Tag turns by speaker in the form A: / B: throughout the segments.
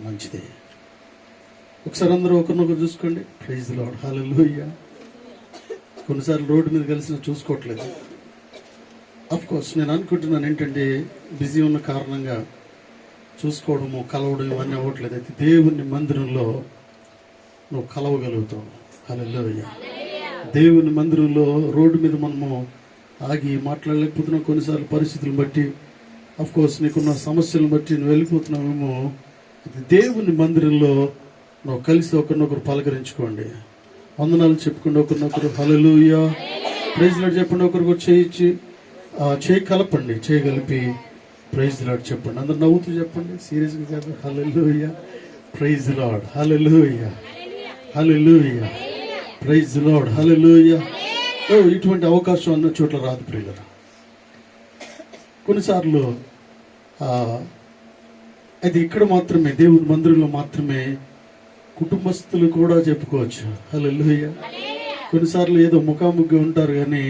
A: మంచిదే. ఒకసారి అందరూ ఒకరినొకరు చూసుకోండి. ప్రైజ్ ది లార్డ్, హల్లెలూయా. కొన్నిసార్లు రోడ్డు మీద కలిసిన చూసుకోవట్లేదు. అఫ్ కోర్స్ నేను అనుకుంటున్నాను ఏంటంటే బిజీ ఉన్న కారణంగా చూసుకోవడము కలవడం ఇవన్నీ అవ్వట్లేదు. అయితే దేవుని మందిరంలో నువ్వు కలవగలుగుతావు. హల్లెలూయా. దేవుని మందిరంలో రోడ్డు మీద మనము ఆగి మాట్లాడలేకపోతున్నాం. కొన్నిసార్లు పరిస్థితులను బట్టి అఫ్ కోర్స్ నీకున్న సమస్యలను బట్టి నువ్వు వెళ్ళిపోతున్నావేమో. దేవుని మందిరంలో నువ్వు కలిసి ఒకరినొకరు పలకరించుకోండి, వందనాలు చెప్పుకోండి ఒకరినొకరు. హల్లెలూయా, ప్రైజ్ లార్డ్ చెప్పండి. ఒకరికొకరు చేయి కలపండి, చేయి కలిపి ప్రైజ్ లార్డ్ చెప్పండి. అందరు నవ్వుతూ చెప్పండి, సీరియస్గా చెప్పండి. హల్లెలూయా, ప్రైజ్ లార్డ్, హల్లెలూయా, హల్లెలూయా, ప్రైజ్ లార్డ్, హల్లెలూయా. ఇటువంటి అవకాశం అన్న చోట్ల రాదు ప్రియులారా. కొన్నిసార్లు అది ఇక్కడ మాత్రమే, దేవుని మందిరంలో మాత్రమే కుటుంబస్తులు కూడా చెప్పుకోవచ్చు. హల్లెలూయా. కొన్నిసార్లు ఏదో ముఖాముఖిగా ఉంటారు కానీ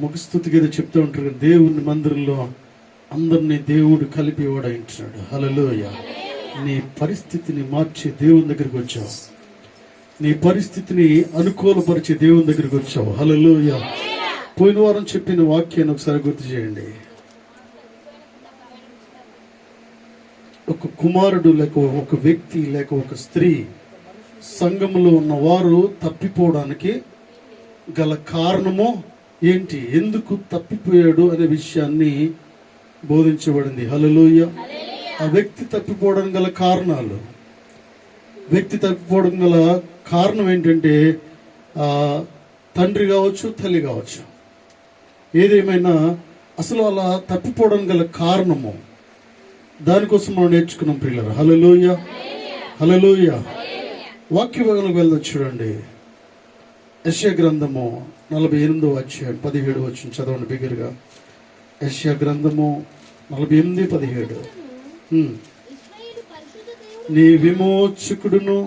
A: ముఖస్థుతికి ఏదో చెప్తూ ఉంటారు కానీ దేవుని మందిరంలో అందరినీ దేవుడు కలిపి ఓడయించాడు. హల్లెలూయా. నీ పరిస్థితిని మార్చి దేవుని దగ్గరికి వచ్చావు, నీ పరిస్థితిని అనుకూలపరిచే దేవుని దగ్గరికి వచ్చావు. హల్లెలూయా. పోయిన వారం చెప్పిన వాక్యాన్ని ఒకసారి గుర్తు చేయండి. ఒక కుమారుడు లేక ఒక వ్యక్తి లేక ఒక స్త్రీ సంఘంలో ఉన్న వారు తప్పిపోవడానికి గల కారణము ఏంటి, ఎందుకు తప్పిపోయాడు అనే విషయాన్ని బోధించబడింది. హల్లెలూయా. ఆ వ్యక్తి తప్పిపోవడానికి గల కారణాలు, వ్యక్తి తప్పిపోవడం గల కారణం ఏంటంటే తండ్రి కావచ్చు, తల్లి కావచ్చు, ఏదేమైనా అసలు అలా తప్పిపోవడం గల కారణము దానికోసం మనం నేర్చుకున్నాం ప్రియులారా. హల్లెలూయా, హల్లెలూయా. వాక్య భాగంలోకి వెళ్దాం. చూడండి, యెషయా గ్రంథము 48వ అధ్యాయం 17 వచనం చదవండి బిగ్గరగా. యెషయా గ్రంథము 48:17. నీ విమోచకుడును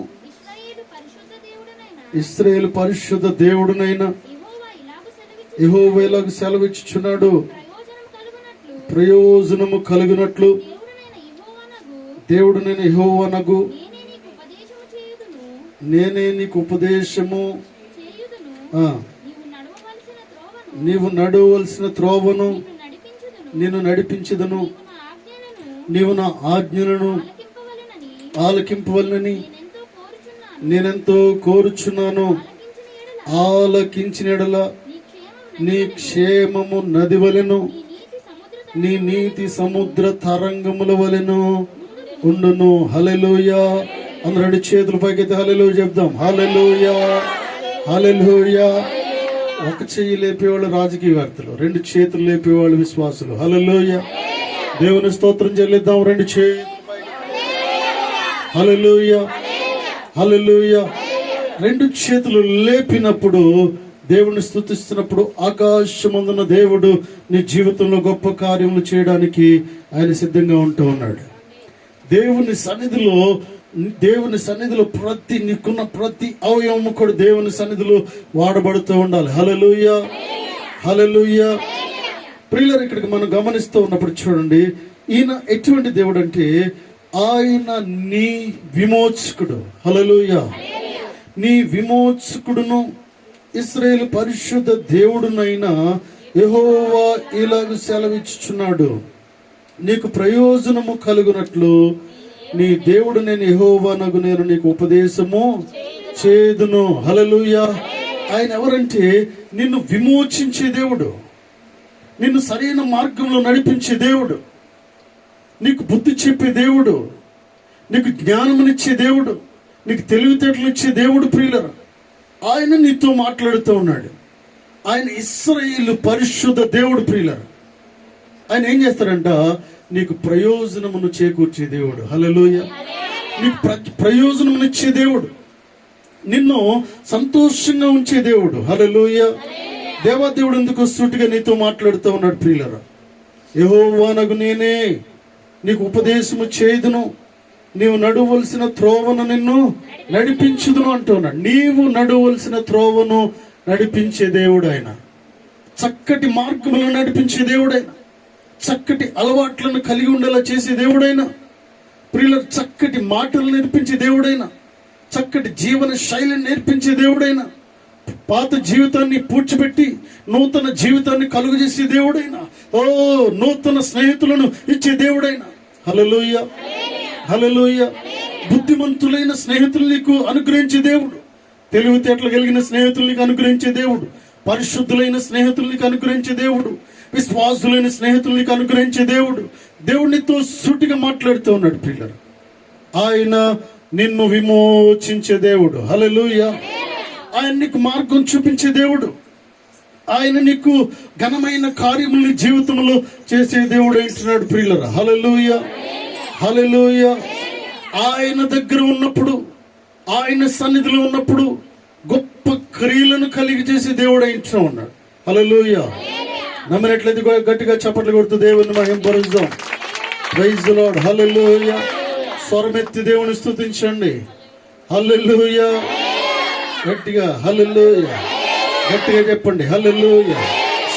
A: ఇశ్రాయేలు పరిశుద్ధ దేవుడునైన యెహోవా ఇలాగు సెలవిచ్చుచున్నాడు, ప్రయోజనము కలుగునట్లు దేవుడునైన యెహోవానగు నేనే నీకు ఉపదేశము, నీవు నడవలసిన త్రోవను నేను నడిపించదును, నీవు నా ఆజ్ఞలను ఆలకింపవలనని నేనెంతో కోరుచున్నాను. ఆలకించిన యెడల నీ క్షేమము నది వలెను, నీ నీతి సముద్ర తరంగముల వలెను ఉండును. హల్లెలూయా. అందరూ రెండు చేతుల పైకైతే హల్లెలూయా చెప్దాం. హల్లెలూయా, హల్లెలూయా. ఒక చెయ్యి లేపేవాళ్ళు రాజకీయవేత్తలు, రెండు చేతులు లేపేవాళ్ళు విశ్వాసులు. హల్లెలూయా. దేవుని స్తోత్రం చెల్లిద్దాం. రెండు చేతులు. హల్లెలూయా, హల్లెలూయా. రెండు చేతులు లేపినప్పుడు దేవుని స్తుతిస్తున్నప్పుడు ఆకాశమందున దేవుడు నీ జీవితంలో గొప్ప కార్యములు చేయడానికి ఆయన సిద్ధంగా ఉంటూ ఉన్నాడు. దేవుని సన్నిధిలో ప్రతి నీకున్న ప్రతి అవయవము కూడా దేవుని సన్నిధిలో వాడబడుతూ ఉండాలి. హల్లెలూయా, హల్లెలూయా. ప్రియులారా, ఇక్కడికి మనం గమనిస్తూ ఉన్నప్పుడు చూడండి, ఈయన ఎటువంటి దేవుడు అంటే ఆయన నీ విమోచకుడు. హల్లెలూయా. నీ విమోచకుడును ఇశ్రాయేలు పరిశుద్ధ దేవుడునైన యెహోవా ఇలాగు సెలవిచ్చుచున్నాడు, నీకు ప్రయోజనము కలుగునట్లు నీ దేవుడు నేను యెహోవానగు నేను నీకు ఉపదేశము చేదును. హల్లెలూయా. ఆయన ఎవరంటే నిన్ను విమోచించే దేవుడు, నిన్ను సరైన మార్గంలో నడిపించే దేవుడు, నీకు బుద్ధి చెప్పే దేవుడు, నీకు జ్ఞానమునిచ్చే దేవుడు, నీకు తెలివితేటలు ఇచ్చే దేవుడు. ప్రియులరా, ఆయన నీతో మాట్లాడుతూ ఉన్నాడు. ఆయన ఇశ్రాయేలు పరిశుద్ధ దేవుడు. ప్రియులరా, ఆయన ఏం చేస్తాడంట, నీకు ప్రయోజనమును చేకూర్చే దేవుడు. హల్లెలూయా. నీకు ప్రయోజనమునిచ్చే దేవుడు, నిన్ను సంతోషంగా ఉంచే దేవుడు. హల్లెలూయా. దేవాదేవుడు ఎందుకు సూటిగా నీతో మాట్లాడుతూ ఉన్నాడు ప్రియులరా. యెహోవానగు నేనే నీకు ఉపదేశము చేయుదును, నీవు నడవలసిన త్రోవను నిన్ను నడిపించుదును అంటున్నాడు. నీవు నడవలసిన త్రోవను నడిపించే దేవుడు ఆయన, చక్కటి మార్గములను నడిపించే దేవుడైన, చక్కటి అలవాట్లను కలిగి ఉండేలా చేసే దేవుడైన, ప్రియులకు చక్కటి మాటలు నేర్పించే దేవుడైనా, చక్కటి జీవన శైలిని నేర్పించే దేవుడైనా, పాత జీవితాన్ని పూడ్చిపెట్టి నూతన జీవితాన్ని కలుగజేసే దేవుడైనా, నూతన స్నేహితులను ఇచ్చే దేవుడైనా. హల్లెలూయా, హల్లెలూయా. బుద్ధిమంతులైన స్నేహితులు నీకు అనుగ్రహించే దేవుడు, తెలివితేటలు కలిగిన స్నేహితులు నీకు అనుగ్రహించే దేవుడు, పరిశుద్ధులైన స్నేహితులు నీకు అనుగ్రహించే దేవుడు, విశ్వాసులైన స్నేహితులు నీకు అనుగ్రహించే దేవుడు. దేవుడితో సూటిగా మాట్లాడుతూ ఉన్నాడు ప్రియులారా. ఆయన నిన్ను విమోచించే దేవుడు. హల్లెలూయా. ఆయన నీకు మార్గం చూపించే దేవుడు. ఆయన నీకు ఘనమైన కార్యములు జీవితంలో చేసే దేవుడు అంటున్నాడు ప్రియులారా. హల్లెలూయా, హల్లెలూయా. ఆయన దగ్గర ఉన్నప్పుడు, ఆయన సన్నిధిలో ఉన్నప్పుడు గొప్ప క్రియలను కలిగి చేసే దేవుడు అంటున్నా ఉన్నాడు. హల్లెలూయా. నమ్మినట్లయితే గట్టిగా చప్పట్లు కొడుతూ దేవుని మహిమపరుద్దాం. Praise the Lord. హల్లెలూయా. స్వరమెత్తి దేవుని స్తుతించండి. హల్లెలూయా. గట్టిగా హల్లెలూయా. గట్టిగా చెప్పండి హల్లెలూయా.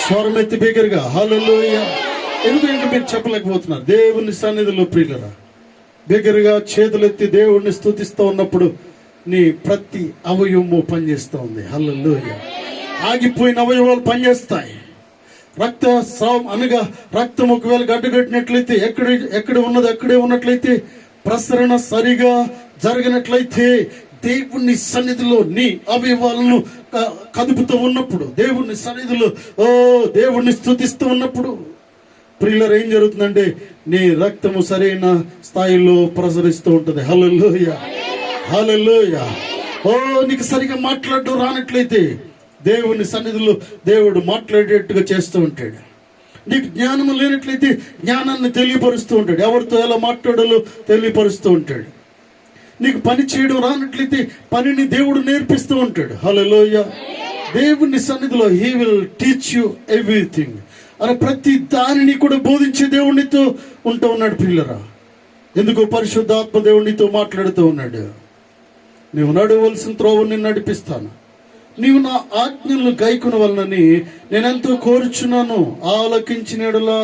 A: స్వరమెత్తి బిగ్గరగా హల్లెలూయా. ఎందుకంటే మీరు చెప్పలేకపోతున్నారు. దేవుని సన్నిధిలో ప్రియులరా బిగ్గరగా చేతులెత్తి దేవుడిని స్తుతిస్తూ ఉన్నప్పుడు నీ ప్రతి అవయవము పనిచేస్తూ ఉంది. హల్లెలూయా. ఆగిపోయిన అవయవాలు పనిచేస్తాయి. రక్త స్రావం అనగా రక్తం ఒకవేళ గడ్డగట్టినట్లయితే ఎక్కడ ఉన్నది అక్కడే ఉన్నట్లయితే, ప్రసరణ సరిగా జరిగినట్లయితే, దేవుని సన్నిధిలో నీ అవయవాలను కదుపుతూ ఉన్నప్పుడు, దేవుని సన్నిధిలో దేవుణ్ణి స్తుతిస్తూ ఉన్నప్పుడు ప్రియులారా ఏం జరుగుతుందంటే నీ రక్తము సరైన స్థాయిలో ప్రసరిస్తూ ఉంటుంది. హల్లెలూయా, హల్లెలూయా. నీకు సరిగా మాట్లాడడం రానట్లయితే దేవుని సన్నిధిలో దేవుడు మాట్లాడేట్టుగా చేస్తూ ఉంటాడు. నీకు జ్ఞానము లేనట్లయితే జ్ఞానాన్ని తెలియపరుస్తూ ఉంటాడు. ఎవరితో ఎలా మాట్లాడాలో తెలియపరుస్తూ ఉంటాడు. నీకు పని చేయడం రానట్లయితే పనిని దేవుడు నేర్పిస్తూ ఉంటాడు. హల్లెలూయా. దేవుని సన్నిధిలో he will teach you everything అని ప్రతి దానిని కూడా బోధించే దేవునితో ఉంటూ ఉన్నాడు ప్రియులరా. ఎందుకు? పరిశుద్ధాత్మ దేవునితో మాట్లాడుతూ ఉన్నాడు. నీవు నడవలసిన త్రోవని నడిపిస్తాను, నీవు నా ఆజ్ఞలను గైకొన వలనని నేనెంతో కోరుచున్నాను. ఆలకించినలా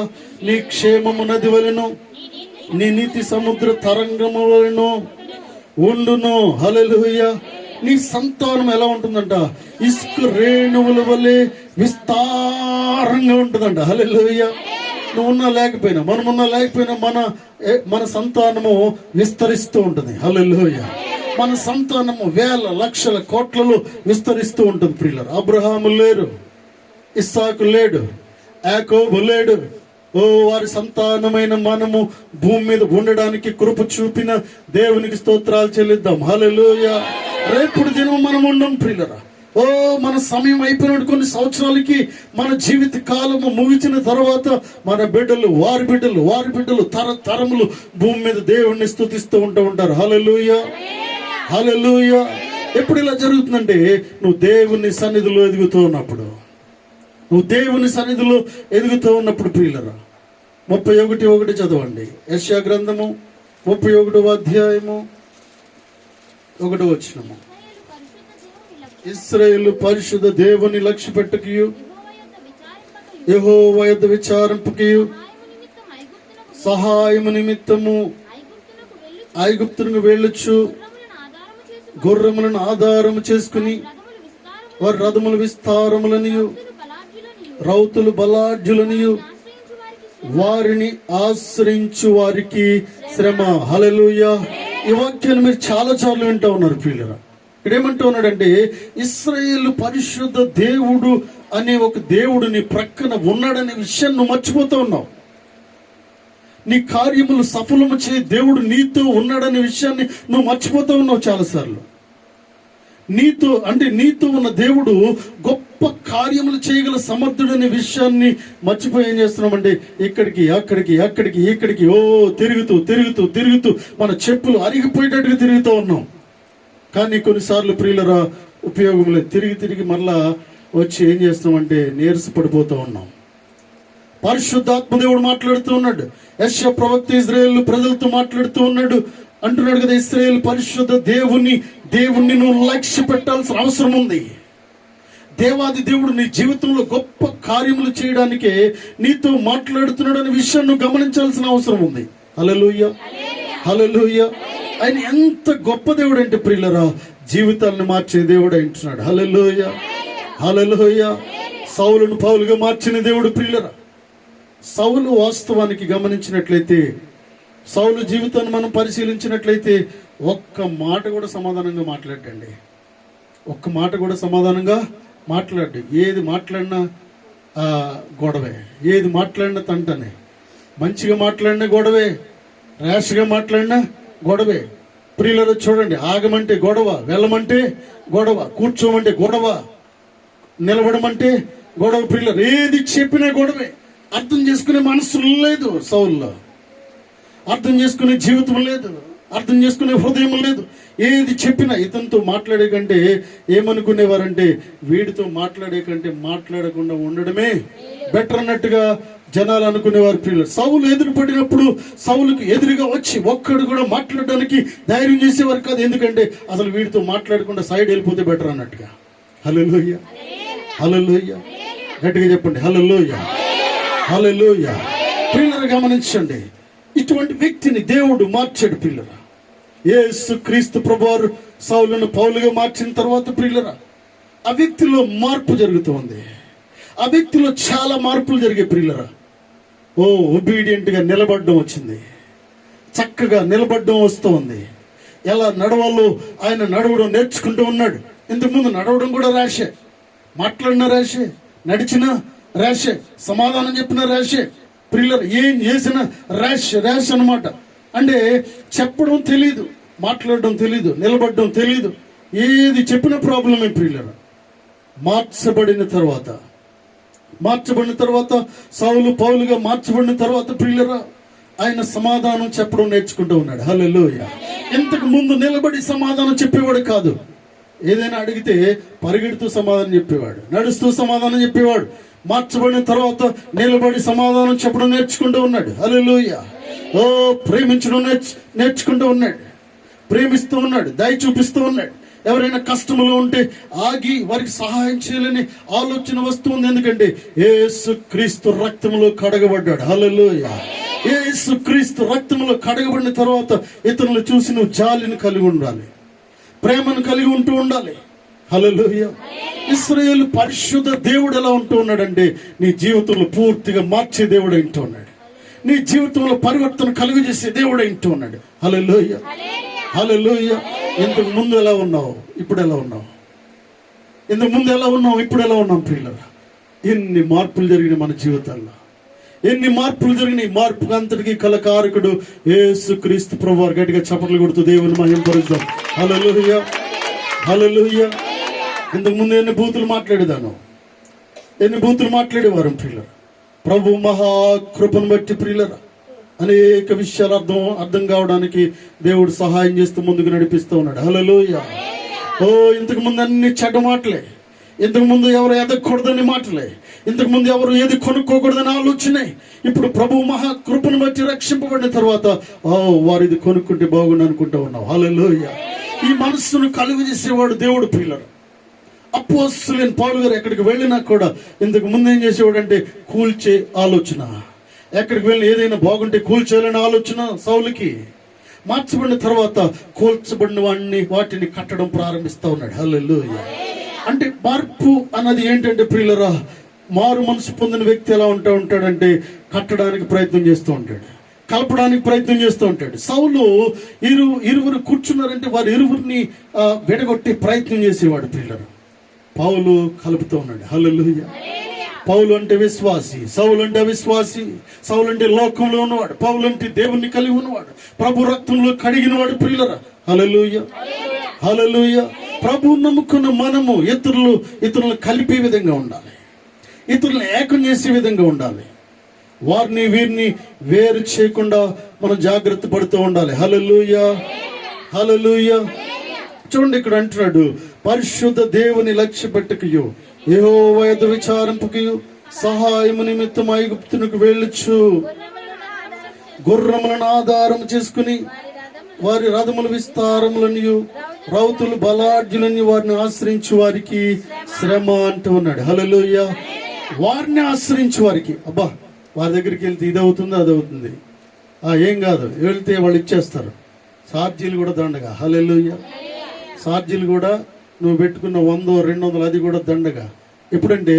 A: నీ క్షేమము నది వలెను, నీ నీతి సముద్ర తరంగము వలెను ఉండును. హల్లెలూయా. నీ సంతానం ఎలా ఉంటుందంట? ఇసుక రేణువుల వలె విస్తారంగా ఉంటుందంట. హల్లెలూయా. నువ్వు ఉన్నా లేకపోయినా, మనమున్నా లేకపోయినా మన సంతానము విస్తరిస్తూ ఉంటుంది. హల్లెలూయా. మన సంతానము వేల లక్షల కోట్లలో విస్తరిస్తూ ఉంటుంది ప్రియులారా. అబ్రహాము లేరు, ఇస్సాకు లేడు, యాకోబు లేడు. వారి సంతానమైన మనము భూమి మీద ఉండడానికి కృప చూపిన దేవునికి స్తోత్రాలు చెల్లిద్దాం. హల్లెలూయా. రేపుడు దినం మనం ఉండం ప్రియులారా. మన సమయం అయిపోయిన కొన్ని సంవత్సరాలకి మన జీవిత కాలము ముగిసిన తర్వాత మన బిడ్డలు, వారి బిడ్డలు, వారి బిడ్డలు తరములు భూమి మీద దేవుణ్ణి స్తుతిస్తూ ఉంటారు. హల్లెలూయా, హల్లెలూయా. ఎప్పుడు ఇలా జరుగుతుందంటే నువ్వు దేవుని సన్నిధిలో ఎదుగుతూ ఉన్నప్పుడు, నువ్వు దేవుని సన్నిధిలో ఎదుగుతూ ఉన్నప్పుడు ప్రియులరా. 31:1 చదవండి. యెషయా గ్రంథము 31వ అధ్యాయము 1వ వచనము. ఇశ్రాయేలు పరిశుద్ధ దేవుని లక్ష్య పెట్టకయు, యెహోవా యొద్ద విచారింపకయు, సహాయము నిమిత్తము ఐగుప్తునకు వెళ్ళొచ్చు, గుర్రములను ఆధారము చేసుకుని వారి రథములు విస్తారములనియు రౌతులు బలాఢ్యులనియు వారిని ఆశ్రయించు వారికి శ్రమ. హల్లెలూయా. ఈ వాక్యాన్ని మీరు చాలా సార్లు వింటూ ఉన్నారు ప్రియులారా. ఇక్కడ ఏమంటూ ఉన్నాడంటే ఇశ్రాయేలు పరిశుద్ధ దేవుడు అనే ఒక దేవుడు నీ ప్రక్కన ఉన్నాడనే విషయాన్ని నువ్వు మర్చిపోతూ ఉన్నావు. నీ కార్యములు సఫలము చే దేవుడు నీతో ఉన్నాడనే విషయాన్ని నువ్వు మర్చిపోతూ ఉన్నావు చాలాసార్లు. నీతో ఉన్న దేవుడు గొప్ప కార్యములు చేయగల సమర్థుడనే విషయాన్ని మర్చిపోయి ఏం చేస్తున్నామంటే ఇక్కడికి ఇక్కడికి తిరుగుతూ మన చెప్పులు అరిగిపోయేటట్టుగా తిరుగుతూ ఉన్నాం. కానీ కొన్నిసార్లు ప్రియులరా ఉపయోగం లేదు. తిరిగి మళ్ళా వచ్చి ఏం చేస్తున్నామంటే నీరసపడిపోతూ ఉన్నాం. పరిశుద్ధాత్మ దేవుడు మాట్లాడుతూ ఉన్నాడు. యెషయా ప్రవక్త ఇశ్రాయేలు ప్రజలతో మాట్లాడుతూ ఉన్నాడు. అంటున్నాడు కదా, ఇశ్రాయేలు పరిశుద్ధ దేవుణ్ణి నువ్వు లక్ష్య పెట్టాల్సిన అవసరం ఉంది. దేవాది దేవుడు నీ జీవితంలో గొప్ప కార్యములు చేయడానికే నీతో మాట్లాడుతున్నాడు అనే విషయాన్ని నువ్వు గమనించాల్సిన అవసరం ఉంది. హల్లెలూయా, హల్లెలూయా. ఆయన ఎంత గొప్ప దేవుడు అంటే ప్రియులరా, జీవితాలను మార్చే దేవుడు అంటున్నాడు. హల్లెలూయా, హల్లెలూయా. సౌలును పౌలుగా మార్చిన దేవుడు ప్రియులరా. సౌలు వాస్తవానికి గమనించినట్లయితే, సౌలు జీవితాన్ని మనం పరిశీలించినట్లయితే ఒక్క మాట కూడా సమాధానంగా మాట్లాడండి. ఒక్క మాట కూడా సమాధానంగా మాట్లాడు. ఏది మాట్లాడినా గొడవే, ఏది మాట్లాడినా తంటనే. మంచిగా మాట్లాడినా గొడవే, ర్యాష్గా మాట్లాడినా గొడవే. ప్రియులరా చూడండి, ఆగమంటే గొడవ, వెళ్ళమంటే గొడవ, కూర్చోమంటే గొడవ, నిలబడమంటే గొడవ. ప్రియులరు ఏది చెప్పినా గొడవే. అర్థం చేసుకునే మనసు లేదు సౌల్లో, అర్థం చేసుకునే జీవితం లేదు, అర్థం చేసుకునే హృదయం లేదు. ఏది చెప్పినా ఇతనితో మాట్లాడే కంటే ఏమనుకునేవారంటే, వీడితో మాట్లాడే కంటే మాట్లాడకుండా ఉండడమే బెటర్ అన్నట్టుగా జనాలు అనుకునేవారు. ప్రియులు సౌలు ఎదురు పడినప్పుడు సౌలుకు ఎదురుగా వచ్చి ఒక్కడు కూడా మాట్లాడడానికి ధైర్యం చేసేవారు కాదు. ఎందుకంటే అసలు వీడితో మాట్లాడకుండా సైడ్ వెళ్ళిపోతే బెటర్ అన్నట్టుగా. హల్లెలూయా, హల్లెలూయా. గట్టిగా చెప్పండి హల్లెలూయా, హల్లెలూయా. ప్రియులను గమనించండి, ఇటువంటి వ్యక్తిని దేవుడు మార్చాడు. ప్రియులరా, యేసు క్రీస్తు ప్రభువారు సౌలును పౌలుగా మార్చిన తర్వాత ప్రియులరా, ఆ వ్యక్తిలో మార్పు జరుగుతుంది. ఆ వ్యక్తిలో చాలా మార్పులు జరిగే ప్రియులరా. ఒబీడియంట్ గా నిలబడడం వచ్చింది, చక్కగా నిలబడడం వస్తూ ఉంది. ఎలా నడవాలో ఆయన నడవడం నేర్చుకుంటూ ఉన్నాడు. ఇంతకుముందు నడవడం కూడా ర్యాషే, మాట్లాడిన ర్యాషే, నడిచిన ర్యాషే, సమాధానం చెప్పిన ర్యాషే. ప్రియులర్ ఏం చేసిన ర్యాష్ అనమాట. అంటే చెప్పడం తెలీదు, మాట్లాడడం తెలీదు, నిలబడడం తెలీదు, ఏది చెప్పిన ప్రాబ్లమే. ప్రియులర్ మార్చబడిన తర్వాత సౌలు పౌలుగా మార్చబడిన తర్వాత ప్రియులరా, ఆయన సమాధానం చెప్పడం నేర్చుకుంటూ ఉన్నాడు. హల్లెలూయా. ఇంతకు ముందు నిలబడి సమాధానం చెప్పేవాడు కాదు. ఏదైనా అడిగితే పరిగెడుతూ సమాధానం చెప్పేవాడు, నడుస్తూ సమాధానం చెప్పేవాడు. మార్చబడిన తర్వాత నిలబడి సమాధానం చెప్పడం నేర్చుకుంటూ ఉన్నాడు. హల్లెలూయా. ప్రేమించడం నేర్చుకుంటూ ఉన్నాడు, ప్రేమిస్తూ ఉన్నాడు, దయ చూపిస్తూ ఉన్నాడు. ఎవరైనా కష్టంలో ఉంటే ఆగి వారికి సహాయం చేయాలని ఆలోచన వస్తుంది. ఎందుకంటే యేసు క్రీస్తు రక్తంలో కడగబడ్డాడు. హల్లెలూయా. యేసు క్రీస్తు రక్తంలో కడగబడిన తర్వాత ఇతరులు చూసి నువ్వు జాలిని కలిగి ఉండాలి, ప్రేమను కలిగి ఉంటూ ఉండాలి. హల్లెలూయా. ఇశ్రాయేలు పరిశుద్ధ దేవుడు ఎలా ఉంటూ ఉన్నాడంటే, నీ జీవితంలో పూర్తిగా మార్చే దేవుడు ఏంటూ ఉన్నాడు, నీ జీవితంలో పరివర్తన కలుగజేసే దేవుడు ఏంటూ ఉన్నాడు. హల్లెలూయా, హల్లెలూయా. ఇంతకు ముందు ఎలా ఉన్నావు, ఇప్పుడు ఎలా ఉన్నావు? ఇంతకు ముందు ఎలా ఉన్నావు, ఇప్పుడు ఎలా ఉన్నాం? ప్రియులారా, ఎన్ని మార్పులు జరిగినాయి మన జీవితాల్లో, ఎన్ని మార్పులు జరిగినాయి. మార్పు అంతటికి కలకారకుడు యేసు క్రీస్తు ప్రభువారు. గట్టిగా చప్పట్లు కొడుతూ దేవుని మహిమపరుద్దాం. హల్లెలూయా, హల్లెలూయా. ఇంతకు ముందు ఎన్ని బూతులు మాట్లాడేవారు ప్రియులరా. ప్రభు మహాకృపను బట్టి ప్రియులరా అనేక విషయాలు అర్థం కావడానికి దేవుడు సహాయం చేస్తూ ముందుకు నడిపిస్తూ ఉన్నాడు. హల్లెలూయా. ఇంతకు ముందు అన్ని చెడ్డ మాటలే, ఇంతకు ముందు ఎవరు ఎదగకూడదని మాటలే, ఇంతకు ముందు ఎవరు ఏది కొనుక్కోకూడదని ఆలోచనే. ఇప్పుడు ప్రభు మహాకృపను బట్టి రక్షింపబడిన తర్వాత వారు ఇది కొనుక్కుంటే బాగుండు అనుకుంటూ ఉన్నావు. హల్లెలూయా. ఈ మనస్సును కలుగు చేసేవాడు దేవుడు ప్రియులరా. అపోస్తలుడైన పౌలు గారు ఎక్కడికి వెళ్ళినా కూడా ఇంతకు ముందు ఏం చేసేవాడు అంటే కూల్చే ఆలోచన. ఎక్కడికి వెళ్ళిన ఏదైనా బాగుంటే కూల్చేయాలనే ఆలోచన సౌలుకి. మార్చబడిన తర్వాత కూల్చబడిన వాటిని కట్టడం ప్రారంభిస్తా ఉన్నాడు. హల్లెలూయా. అంటే మార్పు అన్నది ఏంటంటే ప్రియులరా, మారు మనసు పొందిన వ్యక్తి ఎలా ఉంటాడంటే కట్టడానికి ప్రయత్నం చేస్తూ ఉంటాడు, కలపడానికి ప్రయత్నం చేస్తూ ఉంటాడు. సౌలు ఇరువురు కూర్చున్నారంటే వారు ఇరువురిని విడగొట్టి ప్రయత్నం చేసేవాడు ప్రియులరు. పౌలు కలుపుతూ ఉన్నాడు. హల్లెలూయా. పౌలు అంటే విశ్వాసి, సౌలు అంటే అవిశ్వాసి. సౌలు అంటే లోకంలో ఉన్నవాడు, పౌలు అంటే దేవుణ్ణి కలిగి ఉన్నవాడు, ప్రభు రక్తంలో కడిగినవాడు ప్రియులరా. హల్లెలూయా, హల్లెలూయా. ప్రభు నమ్ముకున్న మనము ఇతరులను కలిపే విధంగా ఉండాలి, ఇతరులను ఏకం చేసే విధంగా ఉండాలి. వారిని వీరిని వేరు చేయకుండా మనం జాగ్రత్త పడుతూ ఉండాలి. హల్లెలూయా, హల్లెలూయా. చూడండి, ఇక్కడ అంటున్నాడు, పరిశుద్ధ దేవుని లక్ష్య పెట్టకయు యెహోవా యొద్ద విచారింపకయు సహాయము నిమిత్తం ఐగుప్తునకు వెళ్ళొచ్చు. గుర్రములను ఆధారం చేసుకుని వారి రథముల విస్తారములను రౌతులు బలాఢ్యులని వారిని ఆశ్రయించు వారికి శ్రమ అంటూ ఉన్నాడు. హల్లెలూయా. వారిని ఆశ్రయించు వారికి, అబ్బా వారి దగ్గరికి వెళ్తే ఇది అవుతుంది, అది అవుతుంది, ఏం కాదు, వెళ్తే వాళ్ళు ఇచ్చేస్తారు. ఛార్జీలు కూడా దండగా. హల్లెలూయా. ఛార్జీలు కూడా నువ్వు పెట్టుకున్న 100, 200 అది కూడా దండగా. ఎప్పుడంటే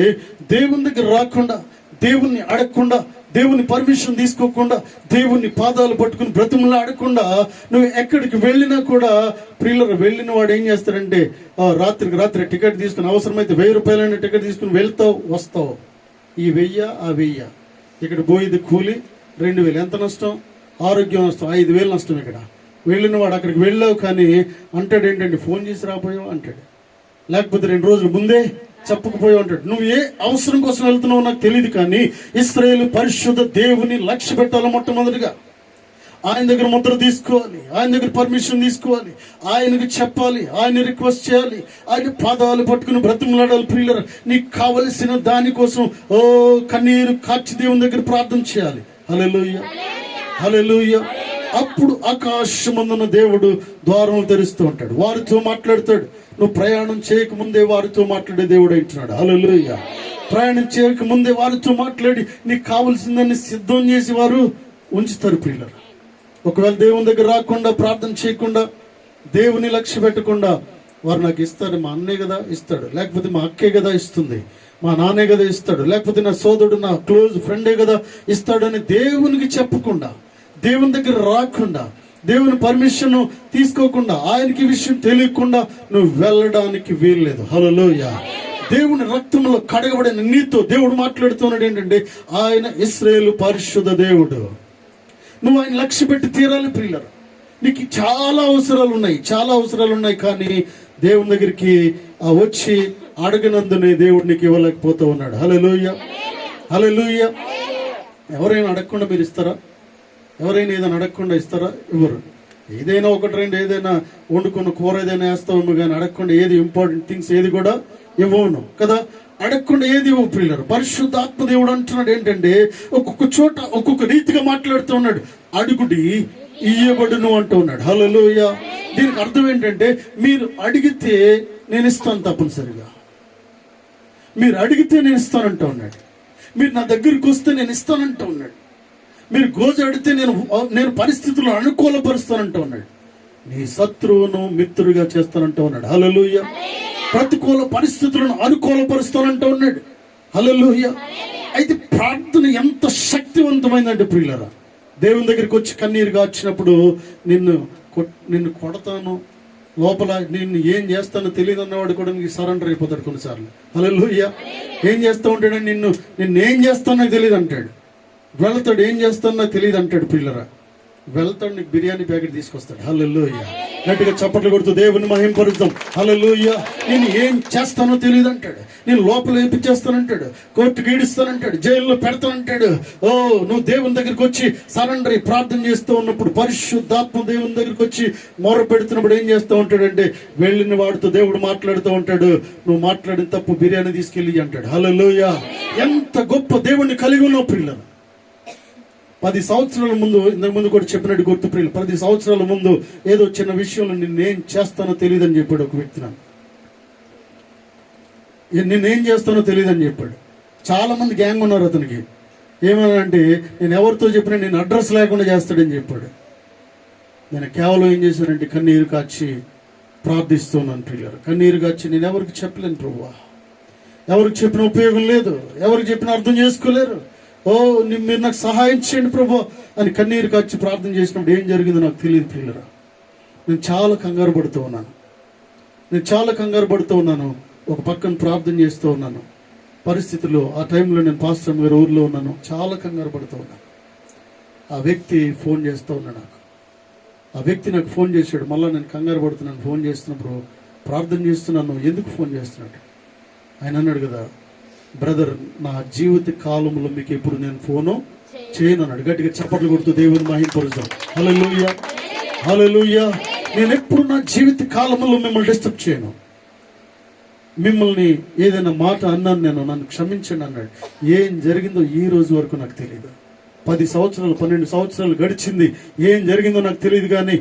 A: దేవుని దగ్గర రాకుండా, దేవుణ్ణి అడగకుండా, దేవుని పర్మిషన్ తీసుకోకుండా, దేవుని పాదాలు పట్టుకుని బ్రతుములా అడగకుండా నువ్వు ఎక్కడికి వెళ్ళినా కూడా ప్రియులరు, వెళ్ళిన వాడు ఏం చేస్తాడంటే రాత్రికి రాత్రి టికెట్ తీసుకుని, అవసరమైతే 1000 రూపాయలైన టికెట్ తీసుకుని వెళ్తావు వస్తావు. ఈ 1000 ఇక్కడ పోయేది కూలి 2000, ఎంత నష్టం? ఆరోగ్యం నష్టం, 5000 నష్టం. ఇక్కడ వెళ్ళిన వాడు అక్కడికి వెళ్ళావు కానీ అంటాడు ఏంటంటే ఫోన్ చేసి రాపోయావు అంటాడు, లేకపోతే 2 రోజుల ముందే చెప్పకపోయావు అంటాడు. నువ్వు ఏ అవసరం కోసం వెళ్తున్నావు నాకు తెలియదు, కానీ ఇశ్రాయేలు పరిశుద్ధ దేవుని లక్ష్య పెట్టాలి. మొట్టమొదటిగా ఆయన దగ్గర ముద్ర తీసుకోవాలి, ఆయన దగ్గర పర్మిషన్ తీసుకోవాలి, ఆయనకు చెప్పాలి, ఆయన రిక్వెస్ట్ చేయాలి, ఆయన పాదాలు పట్టుకుని బ్రతిమలాడాలి. ప్రియులరా, నీకు కావలసిన దానికోసం కన్నీరు కార్చి దేవుని దగ్గర ప్రార్థన చేయాలి. హల్లెలూయా, హల్లెలూయా. అప్పుడు ఆకాశమందున దేవుడు ద్వారములు తెరుస్తూ ఉంటాడు, వారితో మాట్లాడతాడు. నువ్వు ప్రయాణం చేయకముందే వారితో మాట్లాడే దేవుడు అంటున్నాడు. హల్లెలూయా. ప్రయాణం చేయకముందే వారితో మాట్లాడి నీకు కావలసిందని సిద్ధం చేసి వారు ఉంచుతారు. ప్రియులరా, ఒకవేళ దేవుని దగ్గర రాకుండా, ప్రార్థన చేయకుండా, దేవుని లక్ష్య పెట్టకుండా వారు నాకు ఇస్తారు, మా అన్నే కదా ఇస్తాడు, లేకపోతే మా అక్కే కదా ఇస్తుంది, మా నాన్నే కదా ఇస్తాడు, లేకపోతే నా సోదరుడు, నా క్లోజ్ ఫ్రెండే కదా ఇస్తాడని దేవునికి చెప్పకుండా, దేవుని దగ్గర రాకుండా, దేవుని పర్మిషన్ తీసుకోకుండా, ఆయనకి విషయం తెలియకుండా నువ్వు వెళ్ళడానికి వీల్లేదు. హల్లెలూయా. దేవుని రక్తంలో కడగబడిన నీతో దేవుడు మాట్లాడుతున్నాడు ఏంటంటే ఆయన ఇశ్రాయేలు పరిశుద్ధ దేవుడు. నువ్వు ఆయన లక్ష్య పెట్టి తీరాలి. ప్రియులరా, నీకు చాలా అవసరాలు ఉన్నాయి, కానీ దేవుని దగ్గరికి వచ్చి అడగనందునే దేవుడు నీకు ఇవ్వలేకపోతూ ఉన్నాడు. హల్లెలూయా, హల్లెలూయా. ఎవరైనా అడగకుండా మీరు ఇస్తారా? ఎవరైనా ఏదైనా అడగకుండా ఇస్తారా? ఇవ్వరు. ఏదైనా 1-2 ఏదైనా వండుకున్న కూర ఏదైనా వేస్తాము, కానీ అడగకుండా ఏది ఇంపార్టెంట్ థింగ్స్ ఏది కూడా ఇవ్వను కదా. అడగకుండా ఏది ఇవ్వవు. ప్రియులారా, పరిశుద్ధాత్మ దేవుడు అంటున్నాడు ఏంటంటే ఒక్కొక్క చోట ఒక్కొక్క రీతిగా మాట్లాడుతూ ఉన్నాడు. అడుగుడి ఇయ్యబడును అంటూ ఉన్నాడు. హల్లెలూయా. దీనికి అర్థం ఏంటంటే మీరు అడిగితే నేను ఇస్తాను, తప్పనిసరిగా మీరు అడిగితే నేను ఇస్తానంటూ ఉన్నాడు. మీరు నా దగ్గరికి వస్తే నేను ఇస్తానంటూ ఉన్నాడు. మీరు గోజ అడిగితే నేను పరిస్థితులను అనుకూలపరుస్తానంటూ ఉన్నాడు. నీ శత్రువును మిత్రుడిగా చేస్తానంటూ ఉన్నాడు. హల్లెలూయా. ప్రతికూల పరిస్థితులను అనుకూలపరుస్తానంటూ ఉన్నాడు. హల్లెలూయా. అయితే ప్రార్థన ఎంత శక్తివంతమైందంటే ప్రియులారా, దేవుని దగ్గరికి వచ్చి కన్నీరు గార్చినప్పుడు నిన్ను కొడతాను, లోపల నిన్ను ఏం చేస్తానో తెలియదు అన్నవాడు కూడా నీకు సరెండర్ అయిపోతాడు కొన్నిసార్లు. హల్లెలూయా. ఏం చేస్తూ ఉంటాడని నిన్ను ఏం చేస్తానో తెలియదు అంటాడు. వెళ్తాడు, ఏం చేస్తానో నాకు తెలియదు అంటాడు. పిల్లరా, వెళ్తాడు, నీకు బిర్యానీ ప్యాకెట్ తీసుకొస్తాడు. హల్లెలూయా. గట్టిగా చప్పట్లు కొడుతూ దేవుని మహింపరుద్దాం. హల్లెలూయా. నేను ఏం చేస్తానో తెలియదు అంటాడు. నేను లోపల వేపించేస్తానంటాడు, కోర్టుకి ఈడుస్తానంటాడు, జైల్లో పెడతానంటాడు. నువ్వు దేవుని దగ్గరికి వచ్చి సరెండర్ ప్రార్థన చేస్తూ ఉన్నప్పుడు, పరిశుద్ధాత్మ దేవుని దగ్గరికి వచ్చి మొర పెడుతున్నప్పుడు ఏం చేస్తూ ఉంటాడంటే వెళ్ళిన వాడితో దేవుడు మాట్లాడుతూ ఉంటాడు. నువ్వు మాట్లాడిన తప్పు బిర్యానీ తీసుకెళ్ళి అంటాడు. హల్లెలూయా. ఎంత గొప్ప దేవుణ్ణి కలిగి ఉన్నావు ప్రియులారా. 10 సంవత్సరాల ముందు, ఇంతకు ముందు కూడా చెప్పినట్టు గుర్తు ప్రియులు, 10 సంవత్సరాల ముందు ఏదో చిన్న విషయంలో నిన్నేం చేస్తానో తెలియదని చెప్పాడు ఒక వ్యక్తి. నాకు నిన్నేం చేస్తానో తెలియదని చెప్పాడు. చాలా మంది గ్యాంగ్ ఉన్నారు అతనికి. ఏమనంటే నేను ఎవరితో చెప్పినా నేను అడ్రస్ లేకుండా చేస్తాడని చెప్పాడు. నేను కేవలం ఏం చేశానంటే కన్నీరు కాచి ప్రార్థిస్తున్నాను ప్రియులారా. కన్నీరు కాచి నేను ఎవరికి చెప్పలేను ప్రభువా, ఎవరికి చెప్పిన ఉపయోగం లేదు, ఎవరికి చెప్పిన అర్థం చేసుకోలేరు. మీరు నాకు సహాయం చేయండి ప్రభు అని కన్నీరు కాచి ప్రార్థన చేసినప్పుడు ఏం జరిగిందో నాకు తెలియదు ప్రియులరా. నేను చాలా కంగారు పడుతూ ఉన్నాను. ఒక పక్కన ప్రార్థన చేస్తూ ఉన్నాను. పరిస్థితుల్లో ఆ టైంలో నేను పాస్టర్ గారి ఊర్లో ఉన్నాను. చాలా కంగారు పడుతూ ఉన్నాను. ఆ వ్యక్తి ఫోన్ చేస్తూ ఉన్నాడు నాకు ఫోన్ చేశాడు. మళ్ళీ నేను కంగారు పడుతున్నాను. ఫోన్ చేస్తున్నప్పుడు ప్రార్థన చేస్తున్నాను, ఎందుకు ఫోన్ చేస్తున్నాడు? ఆయన అన్నాడు కదా, బ్రదర్, నా జీవిత కాలంలో మీకు ఎప్పుడు నేను ఫోను చేయను అన్నాడు. గట్టిగా చప్పట్లు కొడుతూ దేవుని మహింపరుద్దాం. హల్లెలూయా, హల్లెలూయా. నేను ఎప్పుడు నా జీవిత కాలంలో మిమ్మల్ని డిస్టర్బ్ చేయను. మిమ్మల్ని ఏదైనా మాట అన్నాను నేను, నన్ను క్షమించండి అన్నాడు. ఏం జరిగిందో ఈ రోజు వరకు నాకు తెలియదు. 10 సంవత్సరాలు 12 సంవత్సరాలు గడిచింది. ఏం జరిగిందో నాకు తెలియదు, కానీ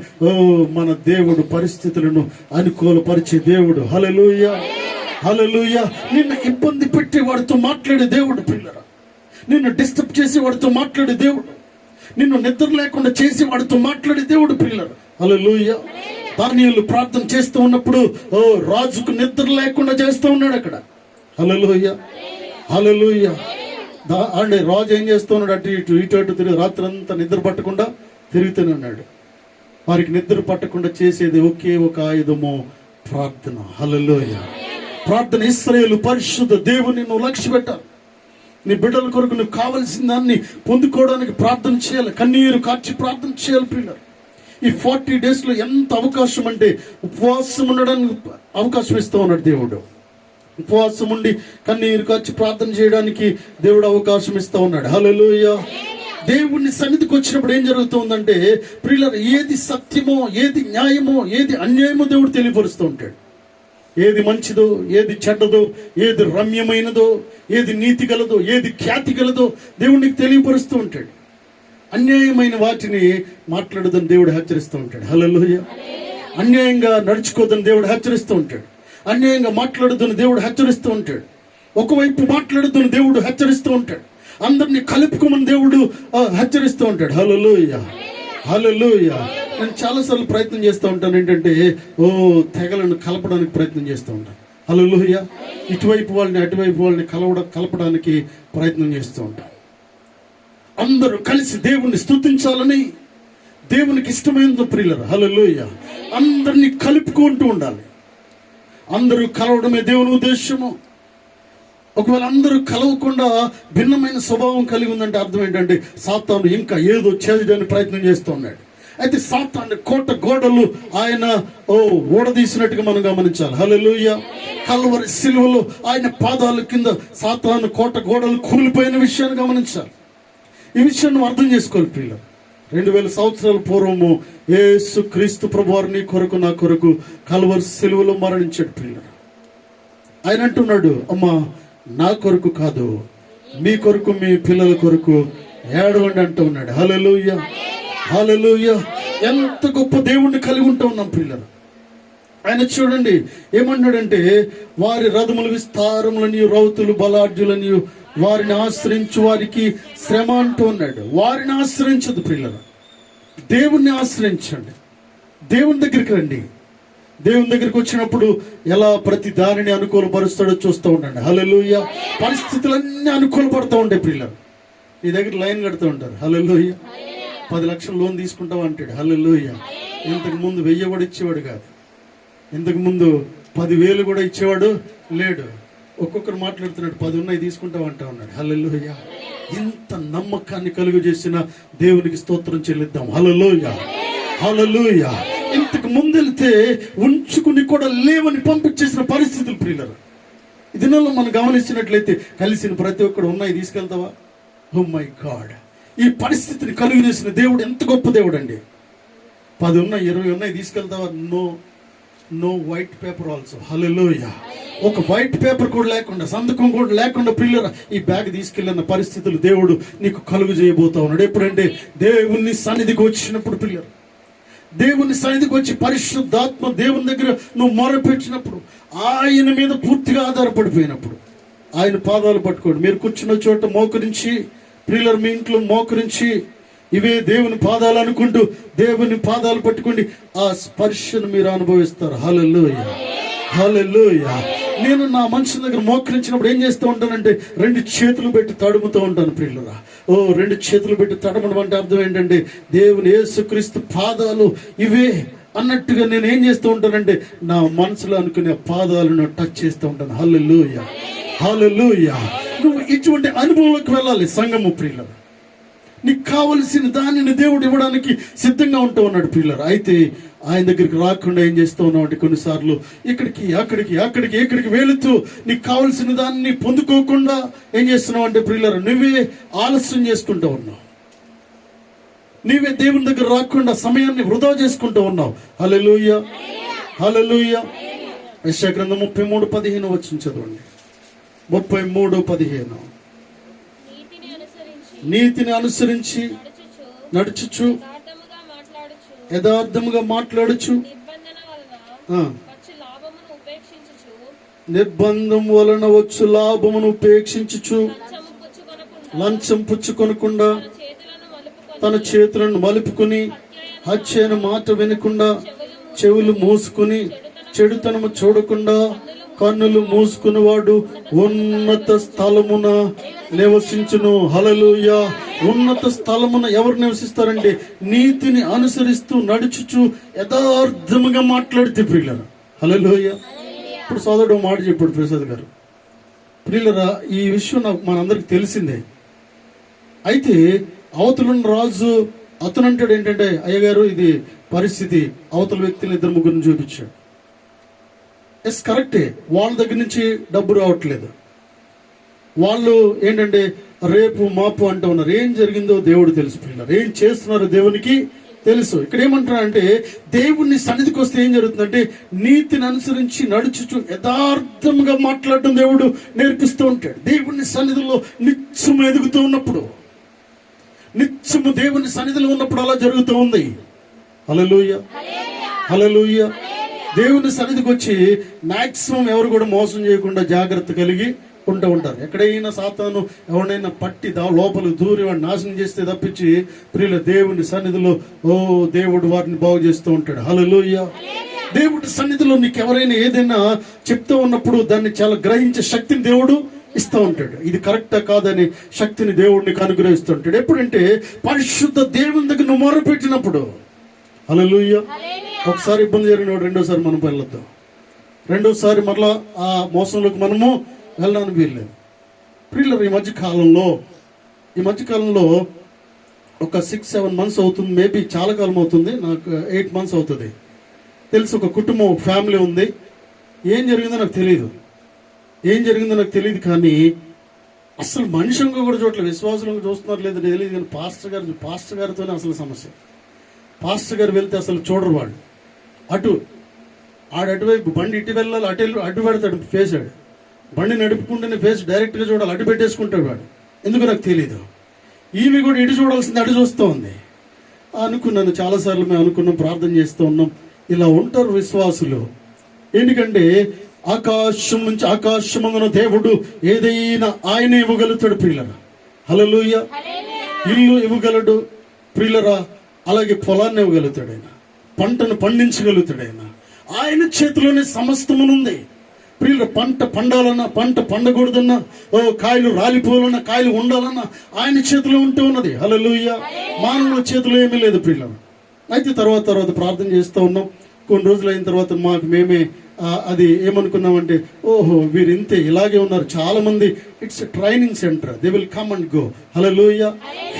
A: మన దేవుడు పరిస్థితులను అనుకూలపరిచే దేవుడు. హల్లెలూయా, హల్లెలూయా. నిన్ను ఇబ్బంది పెట్టి వాడితో మాట్లాడే దేవుడు పిల్లరా, నిన్ను డిస్టర్బ్ చేసి వాడితో మాట్లాడే దేవుడు, నిన్ను నిద్ర లేకుండా చేసి వాడితో మాట్లాడే దేవుడు ప్రియులారా. హల్లెలూయా. దానియేలు ప్రార్థన చేస్తూ ఉన్నప్పుడు రాజుకు నిద్ర లేకుండా చేస్తూ ఉన్నాడు అక్కడ. హల్లెలూయా, హల్లెలూయా. అంటే రాజు ఏం చేస్తూ ఉన్నాడు, అటు ఇటు ఇటు అటు తిరిగి రాత్రి అంతా నిద్ర పట్టకుండా తిరుగుతూనే ఉన్నాడు. వారికి నిద్ర పట్టకుండా చేసేది ఒకే ఒక ఆయుధము, ప్రార్థన. హల్లెలూయా. ప్రార్థన. ఇశ్రాయేలు పరిశుద్ధ దేవుని నువ్వు లక్ష్య పెట్టాలి. నీ బిడ్డల కొరకు నువ్వు కావలసిన దాన్ని పొందుకోవడానికి ప్రార్థన చేయాలి, కన్నీరు కార్చి ప్రార్థన చేయాలి పిల్లలు. ఈ 40 days ఎంత అవకాశం అంటే ఉపవాసం ఉండడానికి అవకాశం ఇస్తూ ఉన్నాడు దేవుడు. ఉపవాసం ఉండి కన్నీరు కార్చి ప్రార్థన చేయడానికి దేవుడు అవకాశం ఇస్తూ ఉన్నాడు. హల్లెలూయా. దేవుని సన్నిధికి వచ్చినప్పుడు ఏం జరుగుతుందంటే ప్రియులారా, ఏది సత్యమో, ఏది న్యాయమో, ఏది అన్యాయమో దేవుడు తెలియపరుస్తూ ఉంటాడు. ఏది మంచిదో, ఏది చెడ్డదో, ఏది రమ్యమైనదో, ఏది నీతి గలదో, ఏది ఖ్యాతి గలదో దేవుడికి తెలియపరుస్తూ ఉంటాడు. అన్యాయమైన వాటిని మాట్లాడదని దేవుడు హెచ్చరిస్తూ ఉంటాడు. హల్లెలూయా. అన్యాయంగా నడుచుకోదని దేవుడు హెచ్చరిస్తూ ఉంటాడు. అన్యాయంగా మాట్లాడదని దేవుడు హెచ్చరిస్తూ ఉంటాడు. ఒకవైపు మాట్లాడదని దేవుడు హెచ్చరిస్తూ ఉంటాడు. అందరినీ కలుపుకోమని దేవుడు హెచ్చరిస్తూ ఉంటాడు. హల్లెలూయా, హల్లెలూయా. నేను చాలాసార్లు ప్రయత్నం చేస్తూ ఉంటాను ఏంటంటే తెగలను కలపడానికి ప్రయత్నం చేస్తూ ఉంటాను. హల్లెలూయా. ఇటువైపు వాళ్ళని అటువైపు వాళ్ళని కలపడానికి ప్రయత్నం చేస్తూ ఉంటాను. అందరూ కలిసి దేవుణ్ణి స్తుతించాలని, దేవునికి ఇష్టమైనది ప్రియులారా. హల్లెలూయా. అందరినీ కలుపుకుంటూ ఉండాలి. అందరూ కలవడమే దేవుని ఉద్దేశము. ఒకవేళ అందరూ కలవకుండా భిన్నమైన స్వభావం కలిగి ఉందంటే అర్థం ఏంటంటే సాతాను ఇంకా ఏదో చేయడానికి ప్రయత్నం చేస్తూ ఉన్నాడు. అయితే సాతాను కోట గోడలు ఆయన ఓడదీసినట్టుగా మనం గమనించాలి. హల్లెలూయా. కల్వరి సిలువలో ఆయన పాదాల కింద సాతాను కోట గోడలు కూలిపోయిన విషయాన్ని గమనించాలి. ఈ విషయాన్ని నువ్వు అర్థం చేసుకోవాలి ప్రియులు. 2000 సంవత్సరాల పూర్వము యేసు క్రీస్తు ప్రభువారు నీ కొరకు నా కొరకు కల్వరి సిలువలో మరణించాడు ప్రియులు. ఆయన అంటున్నాడు, అమ్మా నా కొరకు కాదు, మీ కొరకు, మీ పిల్లల కొరకు ఏడవండి అంటూ ఉన్నాడు. హల్లెలూయా, హల్లెలూయా. ఎంత గొప్ప దేవుణ్ణి కలిగి ఉంటూ ఉన్నాం పిల్లలు. ఆయన చూడండి ఏమన్నాడంటే, వారి రథములు విస్తారములని, రౌతులు బలాఢ్యులని, వారిని ఆశ్రయించు వారికి శ్రమ అంటూ ఉన్నాడు. వారిని ఆశ్రయించదు పిల్లలు, దేవుణ్ణి ఆశ్రయించండి. దేవుని దగ్గరికి రండి. దేవుని దగ్గరికి వచ్చినప్పుడు ఎలా ప్రతి దానిని అనుకూలపరుస్తాడో చూస్తూ ఉండండి. హల్లెలూయా. పరిస్థితులన్నీ అనుకూలపడుతూ ఉంటాయి పిల్లలు. నీ దగ్గర లైన్ కడుతూ ఉంటారు. హల్లెలూయా. 10 లక్షల లోన్ తీసుకుంటావు అంటాడు. హల్లెలూయా. ఇంతకు ముందు 1000 కూడా ఇచ్చేవాడు కాదు. ఇంతకు ముందు 10,000 కూడా ఇచ్చేవాడు లేడు. ఒక్కొక్కరు మాట్లాడుతున్నాడు, 10 ఉన్నాయి తీసుకుంటావు అంటా ఉన్నాడు. హల్లెలూయా. ఇంత నమ్మకాన్ని కలుగు చేసిన దేవునికి స్తోత్రం చెల్లిద్దాం. హల్లెలూయా, హల్లెలూయా. ఇంతకు ముందెళ్తే ఉంచుకుని కూడా లేవని పంపించేసిన పరిస్థితులు ప్రియులరు. ఈ దినాల్లో మనం గమనించినట్లయితే కలిసిన ప్రతి ఒక్కడు ఉన్నాయి తీసుకెళ్తావా? Oh my God. ఈ పరిస్థితిని కలుగు చేసిన దేవుడు ఎంత గొప్ప దేవుడు అండి. 10 ఉన్నాయి, 20 ఉన్నాయి తీసుకెళ్తావా? No white paper also. Hallelujah. ఒక వైట్ పేపర్ కూడా లేకుండా, సంతకం కూడా లేకుండా పిల్లల ఈ బ్యాగ్ తీసుకెళ్ళిన పరిస్థితులు దేవుడు నీకు కలుగు చేయబోతా ఉన్నాడు. ఎప్పుడంటే దేవుని సన్నిధికి వచ్చినప్పుడు పిల్లలు, దేవుని సన్నిధికి వచ్చి పరిశుద్ధాత్మ దేవుని దగ్గర నువ్వు మొరపెట్టినప్పుడు, ఆయన మీద పూర్తిగా ఆధారపడిపోయినప్పుడు ఆయన పాదాలు పట్టుకోండి. మీరు కూర్చున్న చోట మోకరించి ప్రియులర్, మీ ఇంట్లో మోకరించి ఇవే దేవుని పాదాలు అనుకుంటూ దేవుని పాదాలు పట్టుకోండి. ఆ స్పర్శను మీరు అనుభవిస్తారు. హల్లెలూయా, హల్లెలూయా. నేను నా మనుషుల దగ్గర మోకరించినప్పుడు ఏం చేస్తూ ఉంటానంటే 2 చేతులు పెట్టి తడుముతూ ఉంటాను ప్రియులరా. 2 చేతులు పెట్టి తడమడం అంటే అర్థం ఏంటంటే దేవుని యేసుక్రీస్తు పాదాలు ఇవే అన్నట్టుగా నేను ఏం చేస్తూ ఉంటానంటే నా మనసులో అనుకునే పాదాలను టచ్ చేస్తూ ఉంటాను. హల్లెలూయా, హల్లెలూయా. నువ్వు ఇటువంటి అనుభవంలోకి వెళ్ళాలి సంఘము ప్రియులరా. నీకు కావలసిన దానిని దేవుడు ఇవ్వడానికి సిద్ధంగా ఉంటూ ఉన్నాడు ప్రియులరా. అయితే ఆయన దగ్గరికి రాకుండా ఏం చేస్తూ ఉన్నావు అంటే కొన్నిసార్లు ఇక్కడికి ఎక్కడికి వెళుతూ నీకు కావలసిన దాన్ని పొందుకోకుండా ఏం చేస్తున్నావు అంటే ప్రియులరా, నువ్వే ఆలస్యం చేసుకుంటూ ఉన్నావు. నీవే దేవుని దగ్గర రాకుండా సమయాన్ని వృధా చేసుకుంటూ ఉన్నావు. హల్లెలూయా, హల్లెలూయా. యెషయా గ్రంథం 33:15 వచ్చిన చదవండి. 33:15. నీతిని అనుసరించి నడుచుచు యథార్థముగా మాట్లాడుచు నిర్బంధం వలన వచ్చు లాభమును ఉపేక్షించుచు లంచం పుచ్చుకొనకుండా తన చేతులను మలుపుకుని హత్య అనే మాట వినకుండా చెవులు మూసుకుని చెడుతనము చూడకుండా కన్నులు మూసుకునేవాడు ఉన్నత స్థలమున నివసించును. హల్లెలూయా. ఉన్నత స్థలమున ఎవరు నివసిస్తారండి? నీతిని అనుసరిస్తూ నడుచుచు యథార్థముగా మాట్లాడితే ప్రియులరా. హల్లెలూయా. ఇప్పుడు సోదరుడు మాట చెప్పాడు ప్రసాద్ గారు. ప్రియులరా, ఈ విషయం నాకు మనందరికి తెలిసిందే. అయితే అవతలున్న రాజు అతను అంటాడు ఏంటంటే, అయ్యగారు ఇది పరిస్థితి, అవతల వ్యక్తులు 2-3 చూపించాడు. ఎస్ కరెక్టే, వాళ్ళ దగ్గర నుంచి డబ్బు రావట్లేదు. వాళ్ళు ఏంటంటే రేపు మాపు అంటూ ఉన్నారు. ఏం జరిగిందో దేవుడు తెలుసు పిల్లలు, ఏం చేస్తున్నారో దేవునికి తెలుసు. ఇక్కడ ఏమంటారంటే, దేవుని సన్నిధికి వస్తే ఏం జరుగుతుందంటే, నీతిని అనుసరించి నడుచుచు యథార్థంగా మాట్లాడటం దేవుడు నేర్పిస్తూ ఉంటాడు. దేవుని సన్నిధిలో నిత్యము ఎదుగుతూ ఉన్నప్పుడు, నిత్యము దేవుని సన్నిధిలో ఉన్నప్పుడు అలా జరుగుతూ ఉంది. హల్లెలూయా, హల్లెలూయా. దేవుని సన్నిధికి వచ్చి మాక్సిమం ఎవరు కూడా మోసం చేయకుండా జాగ్రత్త కలిగి ఉంటూ ఉంటారు. ఎక్కడైనా సాతాను ఎవరినైనా పట్టి లోపలికి దూరి వాడిని నాశనం చేస్తే తప్పించి ప్రియుల దేవుని సన్నిధిలో దేవుడు వారిని బాగు చేస్తూ ఉంటాడు. హల్లెలూయా. దేవుడి సన్నిధిలో నీకు ఎవరైనా ఏదైనా చెప్తూ ఉన్నప్పుడు దాన్ని చాలా గ్రహించే శక్తిని దేవుడు ఇస్తూ ఉంటాడు. ఇది కరెక్టా కాదని శక్తిని దేవుడు నీకు అనుగ్రహిస్తూ ఉంటాడు. ఎప్పుడంటే పరిశుద్ధ దేవుని దగ్గర నువ్వు మొరపెట్టినప్పుడు. హల్లెలూయా. ఒకసారి ఇబ్బంది జరిగినప్పుడు రెండోసారి మనం వెళ్ళొద్దాం. రెండోసారి మరలా ఆ మోసంలోకి మనము వెళ్ళడానికి వీల్లేదు. ప్రియులరు, ఈ మధ్యకాలంలో ఒక 6-7 మంత్స్ అవుతుంది, మేబీ చాలా కాలం అవుతుంది, నాకు 8 మంత్స్ అవుతుంది. తెలుసు, ఒక కుటుంబం, ఒక ఫ్యామిలీ ఉంది. ఏం జరిగిందో నాకు తెలియదు కానీ అసలు మనుషంగా కూడా చూడలేదు, విశ్వాసంగా చూస్తున్నారు లేదు తెలియదు కానీ పాస్టర్ గారితోనే అసలు సమస్య. పాస్టర్ గారు వెళ్తే అసలు చూడరు వాళ్ళు. అటువైపు బండి ఇటు వెళ్ళాలి, అటు పెడతాడు ఫేస్. బండి నడుపుకుంటేనే ఫేస్ డైరెక్ట్గా చూడాలి, అటు పెట్టేసుకుంటాడు వాడు. ఎందుకు నాకు తెలీదు. ఈమె కూడా ఇటు చూడాల్సింది అటు చూస్తూ ఉంది. అనుకున్నాను, చాలాసార్లు మేము అనుకున్నాం, ప్రార్థన చేస్తూ ఉన్నాం. ఇలా ఉంటారు విశ్వాసులు. ఎందుకంటే ఆకాశం నుంచి ఆకాశమందున దేవుడు ఏదైనా ఆయన ఇవ్వగలుగుతాడు ప్రియులరా. హల్లెలూయా. ఇల్లు ఇవ్వగలడు ప్రియులరా, అలాగే పొలాన్ని ఇవ్వగలుగుతాడు ఆయన, పంటను పండించగలుగుతాడు ఆయన. ఆయన చేతిలోనే సమస్తమునుంది ప్రియుల. పంట పండాలన్నా, పంట పండకూడదన్నా, కాయలు రాలిపోవాలన్నా, కాయలు ఉండాలన్నా ఆయన చేతిలో ఉంటూ ఉన్నది. హల్లెలూయా. మానవుల చేతిలో ఏమీ లేదు ప్రియుల. అయితే తర్వాత ప్రార్థన చేస్తూ ఉన్నాం. కొన్ని రోజులు అయిన తర్వాత మాకు మేమే అది ఏమనుకున్నామంటే, ఓహో వీరు ఇంతే, ఇలాగే ఉన్నారు చాలా మంది. It's training centre, they will come and go. Hallelujah.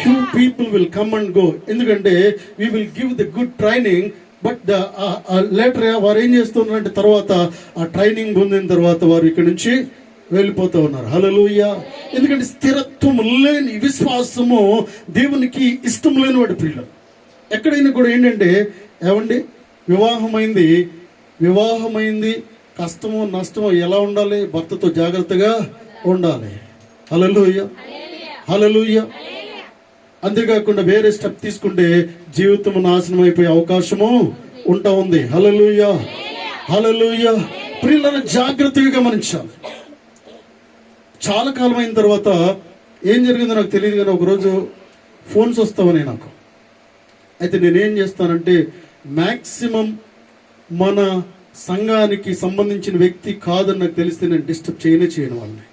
A: Few people will come and go. ఎందుకంటే we will give the good training. But later వారు ఏం చేస్తున్నారంటే, తర్వాత ఆ ట్రైనింగ్ పొందిన తర్వాత వారు ఇక్కడ నుంచి వెళ్ళిపోతూ ఉన్నారు. హల్లెలూయా. ఎందుకంటే స్థిరత్వం లేని విశ్వాసము దేవునికి ఇష్టం లేని వాడి ప్రియులు. ఎక్కడైనా కూడా ఏంటంటే, ఏమండి వివాహమైంది కష్టమో నష్టమో ఎలా ఉండాలి? భర్తతో జాగ్రత్తగా ఉండాలి. హల్లెలూయా, హల్లెలూయా. అంతేకాకుండా వేరే స్టెప్ తీసుకుంటే జీవితం నాశనం అయిపోయే అవకాశము ఉంటా ఉంది. హల్లెలూయా, హల్లెలూయా. ప్రియులను జాగ్రత్తగా గమనించాలి. చాలా కాలం అయిన తర్వాత ఏం జరిగిందో నాకు తెలియదు కానీ ఒకరోజు ఫోన్స్ వస్తావని నాకు. అయితే నేనేం చేస్తానంటే, మ్యాక్సిమం మన సంఘానికి సంబంధించిన వ్యక్తి కాదని నాకు తెలిస్తే నేను డిస్టర్బ్ చేయను వాళ్ళని.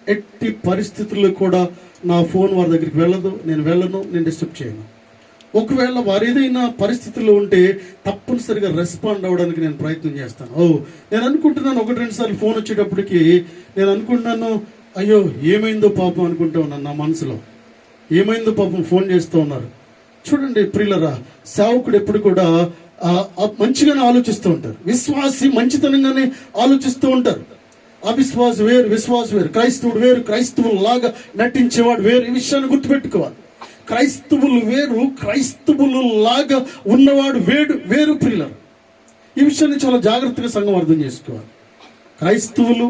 A: ఎట్టి పరిస్థితుల్లో కూడా నా ఫోన్ వారి దగ్గరికి వెళ్ళదు, నేను డిస్టర్బ్ చేయను. ఒకవేళ వారు ఏదైనా పరిస్థితుల్లో ఉంటే తప్పనిసరిగా రెస్పాండ్ అవ్వడానికి నేను ప్రయత్నం చేస్తాను. నేను అనుకుంటున్నాను, 1-2 సార్లు ఫోన్ వచ్చేటప్పటికి నేను అనుకుంటున్నాను, అయ్యో ఏమైందో పాపం అనుకుంటూ ఉన్నాను నా మనసులో. ఏమైందో పాపం ఫోన్ చేస్తూ ఉన్నారు. చూడండి ప్రియులరా, సేవకుడు ఎప్పుడు కూడా మంచిగానే ఆలోచిస్తూ ఉంటారు. విశ్వాసి మంచితనంగానే ఆలోచిస్తూ ఉంటారు. అవిశ్వాసి వేరు, విశ్వాసి వేరు. క్రైస్తవుడు వేరు, క్రైస్తవులాగా నటించేవాడు వేరు. ఈ విషయాన్ని గుర్తుపెట్టుకోవాలి. క్రైస్తవులు వేరు, క్రైస్తవులు లాగా ఉన్నవాడు వేరు ప్రియులరు. ఈ విషయాన్ని చాలా జాగ్రత్తగా సంఘం అర్థం చేసుకోవాలి. క్రైస్తవులు,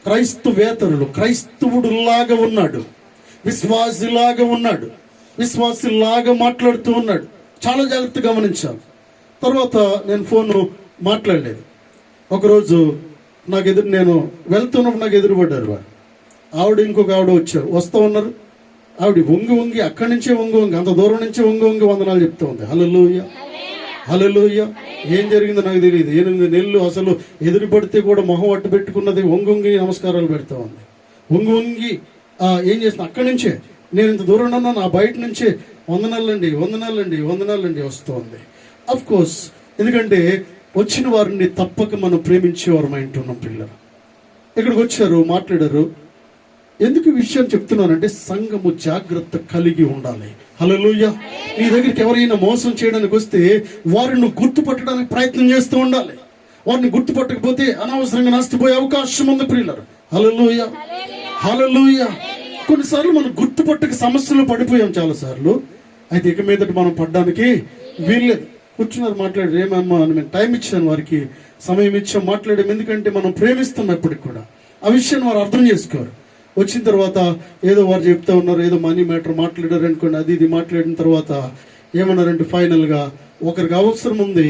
A: క్రైస్తవేతరులు. క్రైస్తవుడు లాగా ఉన్నాడు, విశ్వాసిలాగా ఉన్నాడు, విశ్వాసిలాగా మాట్లాడుతూ ఉన్నాడు. చాలా జాగ్రత్తగా గమనించాలి. తర్వాత నేను ఫోన్ మాట్లాడలేదు. ఒకరోజు నేను వెళ్తున్నప్పుడు నాకు ఎదురుపడ్డారు వాడు. ఇంకొక ఆవిడ వస్తూ ఉన్నారు. ఆవిడ వంగి వంగి అక్కడి నుంచే వంగి వంగి అంత దూరం నుంచి వంగి వంగి వందనాలు చెప్తా ఉంది. హల్లెలూయా, హల్లెలూయా. ఏం జరిగిందో నాకు తెలియదు. 8 నెలలు అసలు ఎదురు పడితే కూడా మొహం అట్టు పెట్టుకున్నది, వంగి వంగి నమస్కారాలు పెడతా ఉంది. వంగి వంగి ఏం చేసిన అక్కడి నుంచే, నేను ఇంత దూరం ఉన్నా నా బయట నుంచే వందనాలండి వందనాలండి వందనాలండి వస్తుంది. అఫ్ కోర్స్, ఎందుకంటే వచ్చిన వారిని తప్పక మనం ప్రేమించేవారు మా ఇంటి ఉన్నాం. పిల్లలు ఇక్కడికి వచ్చారు, మాట్లాడారు. ఎందుకు ఈ విషయం చెప్తున్నానంటే సంఘము జాగ్రత్త కలిగి ఉండాలి. హల్లెలూయా. నీ దగ్గరికి ఎవరైనా మోసం చేయడానికి వస్తే వారిని గుర్తుపట్టడానికి ప్రయత్నం చేస్తూ ఉండాలి. వారిని గుర్తుపట్టకపోతే అనవసరంగా నష్టపోయే అవకాశం ఉంది ప్రియులారా. హల్లెలూయా, హల్లెలూయా. కొన్నిసార్లు మనం గుర్తుపట్టక సమస్యలు పడిపోయాం చాలాసార్లు. అయితే ఇక మీదట మనం పడ్డానికి వీల్లేదు. కూర్చున్నారు, మాట్లాడారు. ఏమమ్మా అని నేను టైం ఇచ్చాను, వారికి సమయం ఇచ్చాం, మాట్లాడాం. ఎందుకంటే మనం ప్రేమిస్తున్నాం ఇప్పటికి కూడా. ఆ విషయాన్ని వారు అర్థం చేసుకోరు. వచ్చిన తర్వాత ఏదో వారు చెప్తా ఉన్నారు, ఏదో మనీ మ్యాటర్ మాట్లాడారు అనుకోండి. అది ఇది మాట్లాడిన తర్వాత ఏమన్నారంటే ఫైనల్గా ఒకరికి అవసరం ఉంది,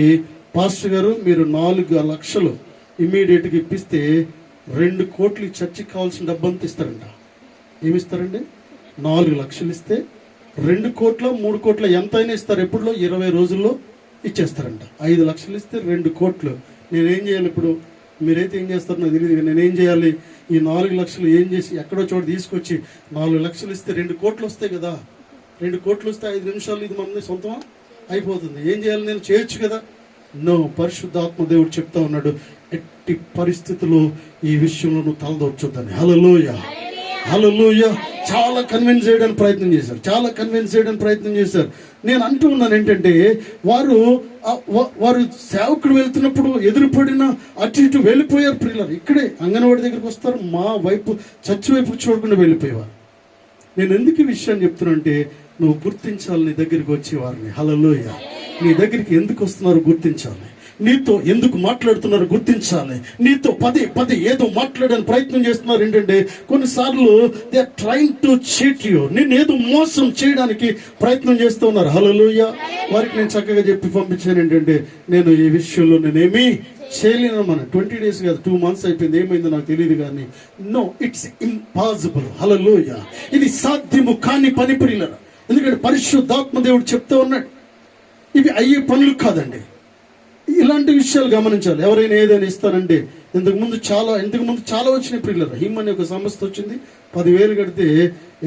A: పాస్టర్ గారు మీరు 4 లక్షలు ఇమ్మీడియట్గా ఇప్పిస్తే 2 కోట్లు ఈ చర్చికి కావాల్సిన డబ్బంతా ఇస్తారంట. ఏమిస్తారండి? 4 లక్షలు ఇస్తే 2 కోట్ల 3 కోట్ల ఎంతైనా ఇస్తారు. ఎప్పుడులో 20 రోజుల్లో ఇచ్చేస్తారంట. 5 లక్షలు ఇస్తే 2 కోట్లు. నేనేం చేయాలి ఇప్పుడు? మీరైతే ఏం చేస్తారో నాకు తెలియదు. నేనేం చేయాలి? ఈ 4 లక్షలు ఏం చేసి ఎక్కడో చోట తీసుకొచ్చి 4 లక్షలు ఇస్తే 2 కోట్లు వస్తాయి కదా. 2 కోట్లు వస్తే 5 నిమిషాలు ఇది మన సొంతమా అయిపోతుంది. ఏం చేయాలి? నేను చేయొచ్చు కదా. నో, పరిశుద్ధాత్మ దేవుడు చెప్తా ఉన్నాడు, ఎట్టి పరిస్థితుల్లో ఈ విషయంలో నువ్వు తలదొచ్చొద్దని. హల్లెలూయా, హల్లెలూయా. చాలా కన్విన్స్ చేయడానికి ప్రయత్నం చేశారు, చాలా కన్విన్స్ చేయడానికి ప్రయత్నం చేశారు. నేను అంటూ ఉన్నాను ఏంటంటే వారు సేవకుడు వెళ్తున్నప్పుడు ఎదురుపడిన అటు ఇటు వెళ్ళిపోయారు ప్రియులారు. ఇక్కడే అంగన్వాడి దగ్గరికి వస్తారు, మా వైపు చర్చి వైపు చూడకుండా వెళ్ళిపోయేవారు. నేను ఎందుకు ఈ విషయాన్ని చెప్తున్నా, నువ్వు గుర్తించాలి నీ దగ్గరికి వచ్చేవారిని. హల్లెలూయా. నీ దగ్గరికి ఎందుకు వస్తున్నారో గుర్తించాలి, నీతో ఎందుకు మాట్లాడుతున్నారు గుర్తించాలి. నీతో పదే ఏదో మాట్లాడడానికి ప్రయత్నం చేస్తున్నారు. ఏంటంటే కొన్నిసార్లు they are trying to cheat you, నిన్ను ఏదో మోసం చేయడానికి ప్రయత్నం చేస్తూ ఉన్నారు. హల్లెలూయా. వారికి నేను చక్కగా చెప్పి పంపించాను ఏంటంటే, నేను ఈ విషయంలో నేనేమీ చేయలేను. మన 20 days కాదు, 2 months అయిపోయింది. ఏమైందో నాకు తెలియదు కానీ నో, ఇట్స్ ఇంపాసిబుల్. హల్లెలూయా. ఇది సాధ్యము కాని పని ప్రియులారా. ఎందుకంటే పరిశుద్ధాత్మ దేవుడు చెప్తూ ఉన్నాడు, ఇవి అయ్యే పనులు కాదండి. ఇలాంటి విషయాలు గమనించాలి. ఎవరైనా ఏదైనా ఇస్తారంటే ఇంతకు ముందు చాలా వచ్చినాయి ప్రియులారా. హిమ్ అనే ఒక సంస్థ వచ్చింది, 10,000 కడితే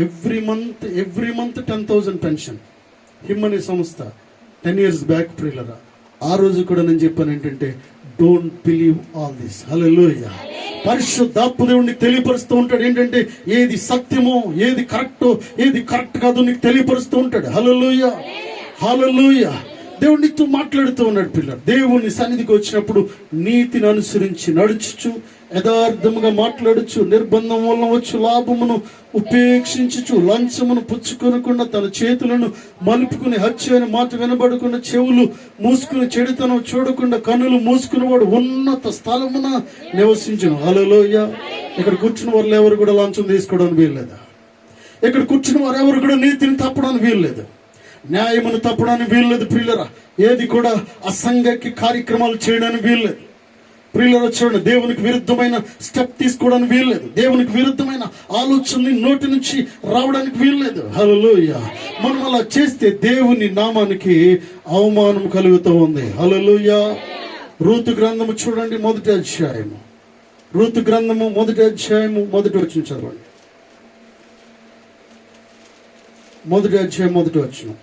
A: ఎవ్రీ మంత్ 10,000 పెన్షన్. హిమ్ అనే సంస్థ 10 years బ్యాక్ ప్రియులారా. ఆ రోజు కూడా నేను చెప్పాను ఏంటంటే, డోంట్ బిలీవ్ ఆల్ దిస్. హల్లెలూయా. పరిశుద్ధాత్మ దేవుడిని తెలియపరుస్తూ ఉంటాడు ఏంటంటే, ఏది సత్యమో, ఏది కరెక్టో, ఏది కరెక్ట్ కాదో నీకు తెలియపరుస్తూ ఉంటాడు. హల్లెలూయా, హల్లెలూయా. దేవుడు నీతో మాట్లాడుతూ ఉన్నాడు పిల్లలు. దేవుని సన్నిధికి వచ్చినప్పుడు నీతిని అనుసరించి నడుచుచు, యథార్థముగా మాట్లాడచ్చు, నిర్బంధం వలన వచ్చు లాభమును ఉపేక్షించుచు, లంచమును పుచ్చుకొనకుండా, తన చేతులను మలుపుకుని, హత్య అనే మాట వినబడకుండా, చెవులు మూసుకుని, చెడుతనం చూడకుండా, కన్నులు మూసుకుని వాడు ఉన్నత స్థలమున నివసించును. హల్లెలూయా. ఇక్కడ కూర్చున్న వారు ఎవరు కూడా లంచం తీసుకోవడానికి వీల్లేదు. ఇక్కడ కూర్చున్న వారు ఎవరు కూడా నీతిని తప్పడానికి వీల్లేదు, న్యాయమును తప్పడానికి వీల్లేదు ప్రియులరా. ఏది కూడా అసంఘిక కార్యక్రమాలు చేయడానికి వీల్లేదు ప్రియులరా. చూడండి, దేవునికి విరుద్ధమైన స్టెప్ తీసుకోవడానికి వీల్లేదు, దేవునికి విరుద్ధమైన ఆలోచనని నోటి నుంచి రావడానికి వీల్లేదు. హల్లెలూయా. మనం అలా చేస్తే దేవుని నామానికి అవమానం కలుగుతూ ఉంది. హల్లెలూయా. రూతు గ్రంథము చూడండి, 1వ అధ్యాయము. రూతు గ్రంథము 1వ అధ్యాయము 1వ వచనం చదవండి. 1వ అధ్యాయం 1వ వచనం.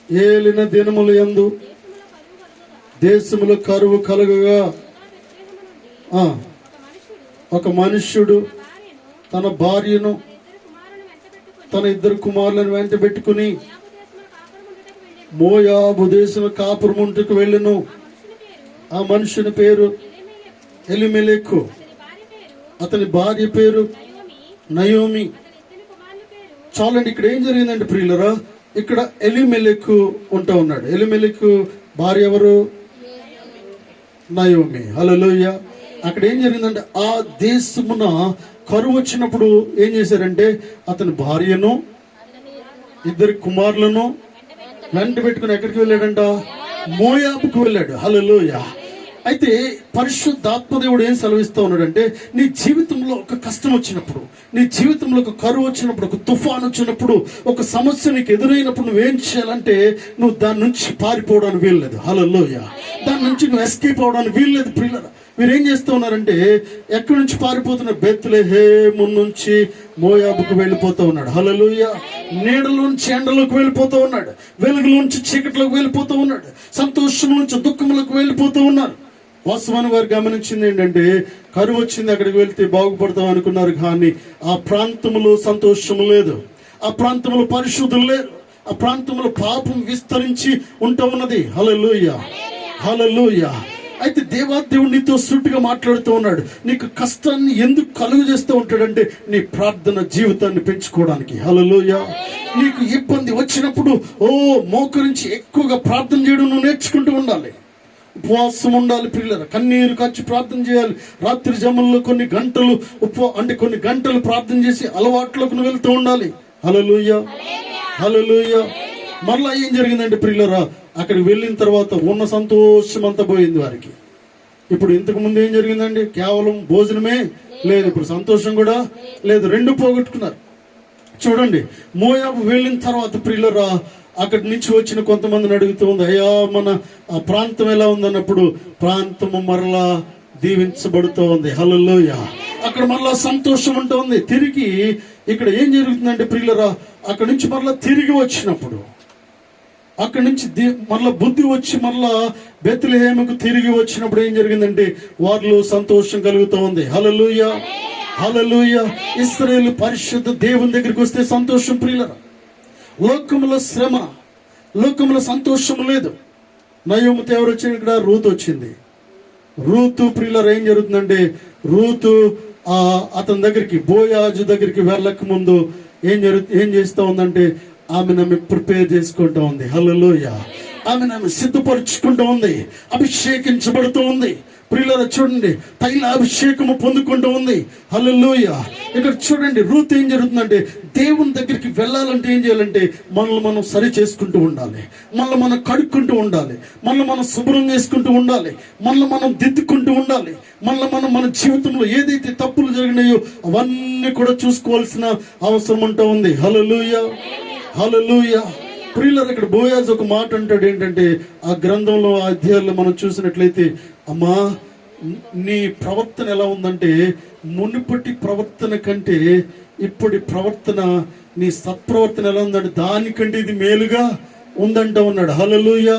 A: ఏలిన దినముల యందు దేశములో కరువు కలుగగా ఒక మనుష్యుడు తన భార్యను, తన 2 కుమారులను వెంట పెట్టుకుని మోయాబు దేశము కాపురముంటకు వెళ్ళెను. ఆ మనుషుని పేరు ఎలిమెలెకు, అతని భార్య పేరు నయోమి. చాలండి, ఇక్కడ ఏం జరిగిందంటే ప్రియులరా, ఇక్కడ ఎలిమెలెకు ఉంటా ఉన్నాడు. ఎలిమెలెకు భార్య ఎవరు? నయోమి. హల్లెలూయా. అక్కడ ఏం జరిగిందంటే, ఆ దేశమున కరువు వచ్చినప్పుడు ఏం చేశారంటే, అతని భార్యను, 2 కుమారులను వెంట పెట్టుకుని ఎక్కడికి వెళ్ళాడంట? మోయాబుకు వెళ్ళాడు. హల్లెలూయా. అయితే పరిశుద్ధాత్మదేవుడు ఏం సెలవిస్తూ ఉన్నాడంటే, నీ జీవితంలో ఒక కష్టం వచ్చినప్పుడు, నీ జీవితంలో ఒక కరువు వచ్చినప్పుడు, ఒక తుఫాన్ వచ్చినప్పుడు, ఒక సమస్య నీకు ఎదురైనప్పుడు నువ్వేం చేయాలంటే, నువ్వు దాని నుంచి పారిపోవడానికి వీల్లేదు. హల్లెలూయా. దాని నుంచి నువ్వు ఎస్కేప్ అవడానికి వీల్లేదు. ప్రియులారా, మీరు ఏం చేస్తూ ఉన్నారంటే, ఎక్కడి నుంచి పారిపోతున్నారు? బెత్లెహేము నుంచి మోయాబుకు వెళ్ళిపోతూ ఉన్నాడు. హల్లెలూయా. నీడలోంచి ఎండలోకి వెళ్ళిపోతూ ఉన్నాడు, వెలుగులోంచి చీకట్లోకి వెళ్ళిపోతూ ఉన్నాడు, సంతోషం నుంచి దుఃఖంలోకి వెళ్ళిపోతూ ఉన్నారు. వాస్తవాన్ని వారు గమనించింది ఏంటంటే, కరువు వచ్చింది, అక్కడికి వెళ్తే బాగుపడతాం అనుకున్నారు, కానీ ఆ ప్రాంతంలో సంతోషం లేదు, ఆ ప్రాంతంలో పరిశుద్ధులు లేరు, ఆ ప్రాంతంలో పాపం విస్తరించి ఉంటా ఉన్నది. హల్లెలూయా, హల్లెలూయా. అయితే దేవాదేవుడు నీతో సూటిగా మాట్లాడుతూ ఉన్నాడు. నీకు కష్టాన్ని ఎందుకు కలుగు చేస్తూ ఉంటాడంటే, నీ ప్రార్థన జీవితాన్ని పెంచుకోవడానికి. హల్లెలూయా. నీకు ఇబ్బంది వచ్చినప్పుడు మోకరించి ఎక్కువగా ప్రార్థన చేయడం నువ్వు నేర్చుకుంటూ ఉండాలి. ఉపవాసం ఉండాలి పిల్లలు, కన్నీరు ఖర్చు ప్రార్థన చేయాలి. రాత్రి జమల్లో కొన్ని గంటలు ప్రార్థన చేసి అలవాట్లోకి నువ్వు వెళ్తూ ఉండాలి. హల్లెలూయా, హల్లెలూయా. మరలా ఏం జరిగిందంటే ప్రియులరా, అక్కడికి వెళ్ళిన తర్వాత ఉన్న సంతోషం అంతా పోయింది వారికి. ఇప్పుడు ఇంతకు ముందు ఏం జరిగిందండి? కేవలం భోజనమే లేదు, ఇప్పుడు సంతోషం కూడా లేదు, రెండు పోగొట్టుకున్నారు. చూడండి, మోయాబు వెళ్ళిన తర్వాత ప్రియులరా, అక్కడి నుంచి వచ్చిన కొంతమందిని అడుగుతూ ఉంది, అయ్యా మన ఆ ప్రాంతం ఎలా ఉందన్నప్పుడు, ప్రాంతము మరలా దీవించబడుతూ ఉంది. హల్లెలూయా. అక్కడ మరలా సంతోషం ఉంటుంది. తిరిగి ఇక్కడ ఏం జరుగుతుందంటే ప్రియులరా, అక్కడి నుంచి మరలా తిరిగి వచ్చినప్పుడు, అక్కడి నుంచి మరలా బుద్ధి వచ్చి మరలా బెత్లెహేముకు తిరిగి వచ్చినప్పుడు ఏం జరిగిందంటే, వారిలో సంతోషం కలుగుతూ ఉంది. హల్లెలూయా, హల్లెలూయా. ఇశ్రాయేలు పరిశుద్ధ దేవుని దగ్గరికి వస్తే సంతోషం ప్రియులరా. లోకములో శ్రమ, లోకములో సంతోషం లేదు. నయోమితో ఎవరు వచ్చింది? ఇక్కడ రూతు వచ్చింది. రూతు ప్రియులరా, ఏం జరుగుతుందంటే, రూతు అతని దగ్గరికి, బోయాజు దగ్గరికి వెళ్ళక ముందు ఏం చేస్తూ ఉందంటే, ఆమె ప్రిపేర్ చేసుకుంటూ ఉంది. హల్లెలూయా. ఆమె సిద్ధపరుచుకుంటూ ఉంది, అభిషేకించబడుతూ ఉంది. ప్రియులారా చూడండి, తైలాభిషేకము పొందుకుంటూ ఉంది. హల్లెలూయా. ఇక్కడ చూడండి, రూత్ ఏం జరుగుతుందంటే, దేవుని దగ్గరికి వెళ్ళాలంటే ఏం చేయాలంటే, మనల్ని మనం సరి చేసుకుంటూ ఉండాలి, మనల్ని మనం కడుక్కుంటూ ఉండాలి, మనల్ని మనం శుభ్రం చేసుకుంటూ ఉండాలి, మనల్ని మనం దిద్దుకుంటూ ఉండాలి, మనల్ని మనం మన జీవితంలో ఏదైతే తప్పులు జరిగినాయో అవన్నీ కూడా చూసుకోవాల్సిన అవసరం ఉంటూ ఉంది. హల్లెలూయా, హల్లెలూయా. ప్రియులారా, ఇక్కడ బోయాజు ఒక మాట అంటాడు ఏంటంటే, ఆ గ్రంథంలో ఆ అధ్యాయంలో మనం చూసినట్లయితే, అమ్మా నీ ప్రవర్తన ఎలా ఉందంటే, మునుపటి ప్రవర్తన కంటే ఇప్పటి ప్రవర్తన, నీ సత్ప్రవర్తన ఎలా ఉందంటే దానికంటే ఇది మేలుగా ఉందంట ఉన్నాడు. హల్లెలూయా.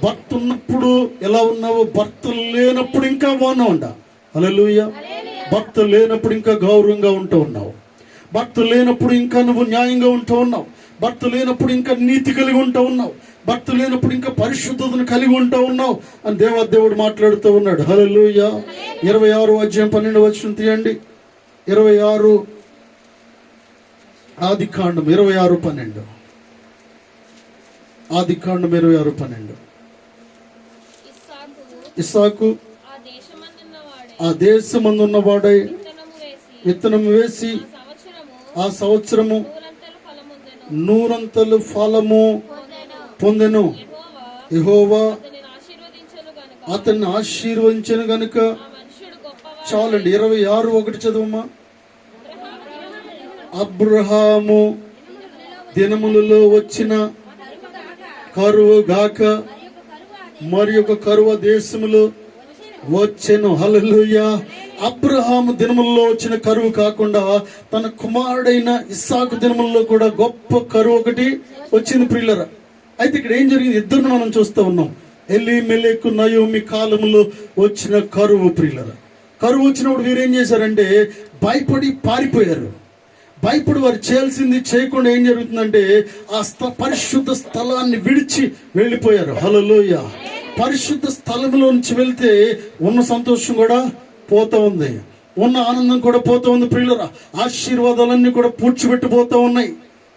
A: భర్త ఉన్నప్పుడు ఎలా ఉన్నావో భర్త లేనప్పుడు ఇంకా బాగున్నావంట. హల్లెలూయా. భర్త లేనప్పుడు ఇంకా గౌరవంగా ఉంటూ ఉన్నావు, భర్త లేనప్పుడు ఇంకా నువ్వు న్యాయంగా ఉంటూ ఉన్నావు, భర్త లేనప్పుడు ఇంకా నీతి కలిగి ఉంటూ ఉన్నావు, భర్త లేనప్పుడు ఇంకా పరిశుద్ధతను కలిగి ఉంటూ ఉన్నావు అని దేవాదేవుడు మాట్లాడుతూ ఉన్నాడు. హల్లెలూయా. 26 అధ్యాయం 12 వచనం తీయండి. 26 ఆదికాండం 26:12. ఆదికాండం 26:12. ఇస్సాకు ఆ దేశమందున్నవాడై విత్తనం వేసి ఆ సంవత్సరము 100 ఫలము పొందెను. యెహోవా అతన్ని ఆశీర్వదించెను గనుక. చాలండి. 26:1 చదువమ్మా. అబ్రహాము దినములలో వచ్చిన కరువు గాక మరి ఒక కరువు దేశములో వచ్చెను. హల్లెలూయా. అబ్రహాము దినముల్లో వచ్చిన కరువు కాకుండా తన కుమారుడైన ఇస్సాకు దినముల్లో కూడా గొప్ప కరువు ఒకటి వచ్చింది ప్రియులరా. అయితే ఇక్కడ ఏం జరిగింది? ఇద్దరిని మనం చూస్తూ ఉన్నాం. ఎలీమెలెకు నయోమి కాలంలో వచ్చిన కరువు ప్రియులరా. కరువు వచ్చినప్పుడు వీరేం చేశారంటే భయపడి పారిపోయారు. భయపడి వారు చేయాల్సింది చేయకుండా ఏం జరుగుతుందంటే ఆ పరిశుద్ధ స్థలాన్ని విడిచి వెళ్ళిపోయారు. హల్లెలూయా. పరిశుద్ధ స్థలంలో నుంచి వెళ్తే ఉన్న సంతోషం కూడా పోతా ఉంది, ఉన్న ఆనందం కూడా పోతా ఉంది ప్రియులరా. ఆశీర్వాదాలన్నీ కూడా పూడ్చిపెట్టిపోతా ఉన్నాయి.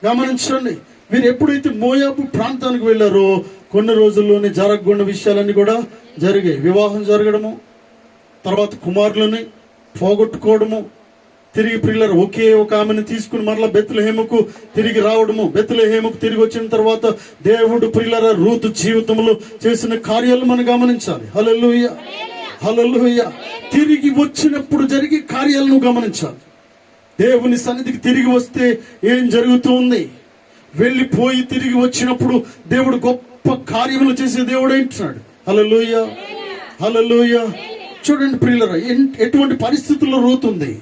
A: గమనించండి, మీరు ఎప్పుడైతే మోయాబు ప్రాంతానికి వెళ్ళారో కొన్ని రోజుల్లోనే జరగకుండా విషయాలన్నీ కూడా జరిగాయి. వివాహం జరగడము, తర్వాత కుమారులని పోగొట్టుకోవడము, తిరిగి ప్రియులరు ఒకే ఒక ఆమెను తీసుకుని మరలా బెత్లెహేముకు తిరిగి రావడము. బెత్లెహేముకు తిరిగి వచ్చిన తర్వాత దేవుడు ప్రియులర రూతు జీవితంలో చేసిన కార్యాలు మనం గమనించాలి. హల్లెలూయా, హల్లెలూయా. తిరిగి వచ్చినప్పుడు జరిగే కార్యాలను గమనించాలి. దేవుని సన్నిధికి తిరిగి వస్తే ఏం జరుగుతుంది? వెళ్ళిపోయి తిరిగి వచ్చినప్పుడు దేవుడు గొప్ప కార్యములు చేసే దేవుడు ఏంటున్నాడు. హల్లెలూయా, హల్లెలూయా. చూడండి ప్రియులారా, ఎటువంటి పరిస్థితుల్లో రూతుంది.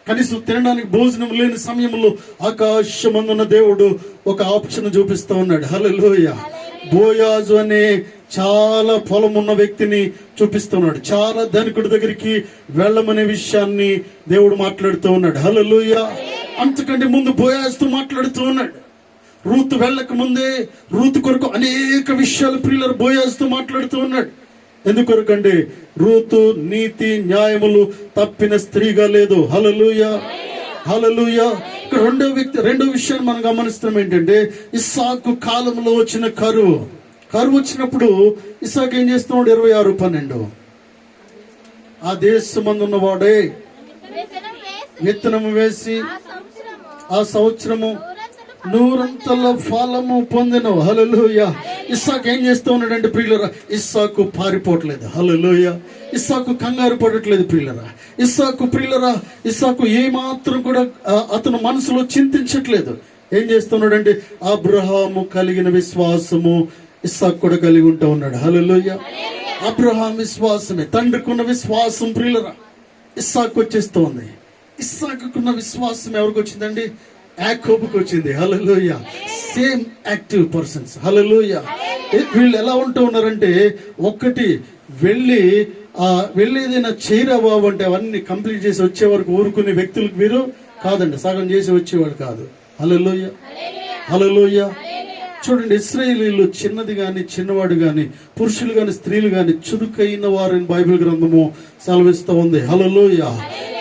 A: కనీసం తినడానికి భోజనం లేని సమయంలో ఆకాశమందున్న దేవుడు ఒక ఆప్షన్ చూపిస్తా ఉన్నాడు. హల్లెలూయా. బోయాజు అనే చాలా పొలం ఉన్న వ్యక్తిని చూపిస్తున్నాడు. చాలా ధనికుడి దగ్గరికి వెళ్ళమనే విషయాన్ని దేవుడు మాట్లాడుతూ ఉన్నాడు. హల్లెలూయా. అంతకంటే ముందు బోయాజుతో మాట్లాడుతూ ఉన్నాడు. రూతు వెళ్ళక ముందే రూతు కొరకు అనేక విషయాలు ప్రియులారా బోయాజుతో మాట్లాడుతూ ఉన్నాడు. ఎందుకొరకంటే రూతు నీతి న్యాయములు తప్పిన స్త్రీగా లేదు. హల్లెలూయా, హల్లెలూయా. ఇక్కడ రెండో విషయాన్ని మనం గమనిస్తున్నాం ఏంటంటే, ఇస్సాకు కాలంలో వచ్చిన కరువు వచ్చినప్పుడు ఇస్సాకు ఏం చేస్తున్నాడు? 26:12 ఆ దేశమందున్న వాడే విత్తనము వేసి ఆ సంవత్సరము 100 ఫలము పొందిన. హల్లెలూయా. ఇస్సాకు ఏం చేస్తూ ఉన్నాడంటే ప్రియులరా, ఇస్సాకు పారిపోవట్లేదు. హల్లెలూయా. ఇస్సాకు కంగారు పడట్లేదు ప్రియులరా. ఇస్సాకు ఏ మాత్రం కూడా అతను మనసులో చింతించట్లేదు. ఏం చేస్తున్నాడంటే అబ్రహాము కలిగిన విశ్వాసము ఇస్సాకు కూడా కలిగి ఉంటా ఉన్నాడు. హల్లెలూయా. అబ్రహాం విశ్వాసమే, తండ్రికున్న విశ్వాసం ప్రియులరా ఇస్సాకు వచ్చేస్తోంది. ఇస్సాకున్న విశ్వాసం ఎవరికి వచ్చిందండి? యాకోబుకి వచ్చింది. Hallelujah. Same active persons. Hallelujah. వీళ్ళు ఎలా ఉంటూ ఉన్నారంటే, ఒక్కటి వెళ్ళేదైనా చేయరా బాబు అంటే అవన్నీ కంప్లీట్ చేసి వచ్చే వరకు ఊరుకునే వ్యక్తులకు వీరు కాదండి. సగం చేసి వచ్చేవాడు కాదు. హల్లెలూయా, హల్లెలూయా. చూడండి, ఇశ్రాయేలీయులు చిన్నది గాని చిన్నవాడు గాని పురుషులు గాని స్త్రీలు గాని చురుకైన వారని బైబిల్ గ్రంథము సెలవిస్తూ ఉంది. హల్లెలూయా.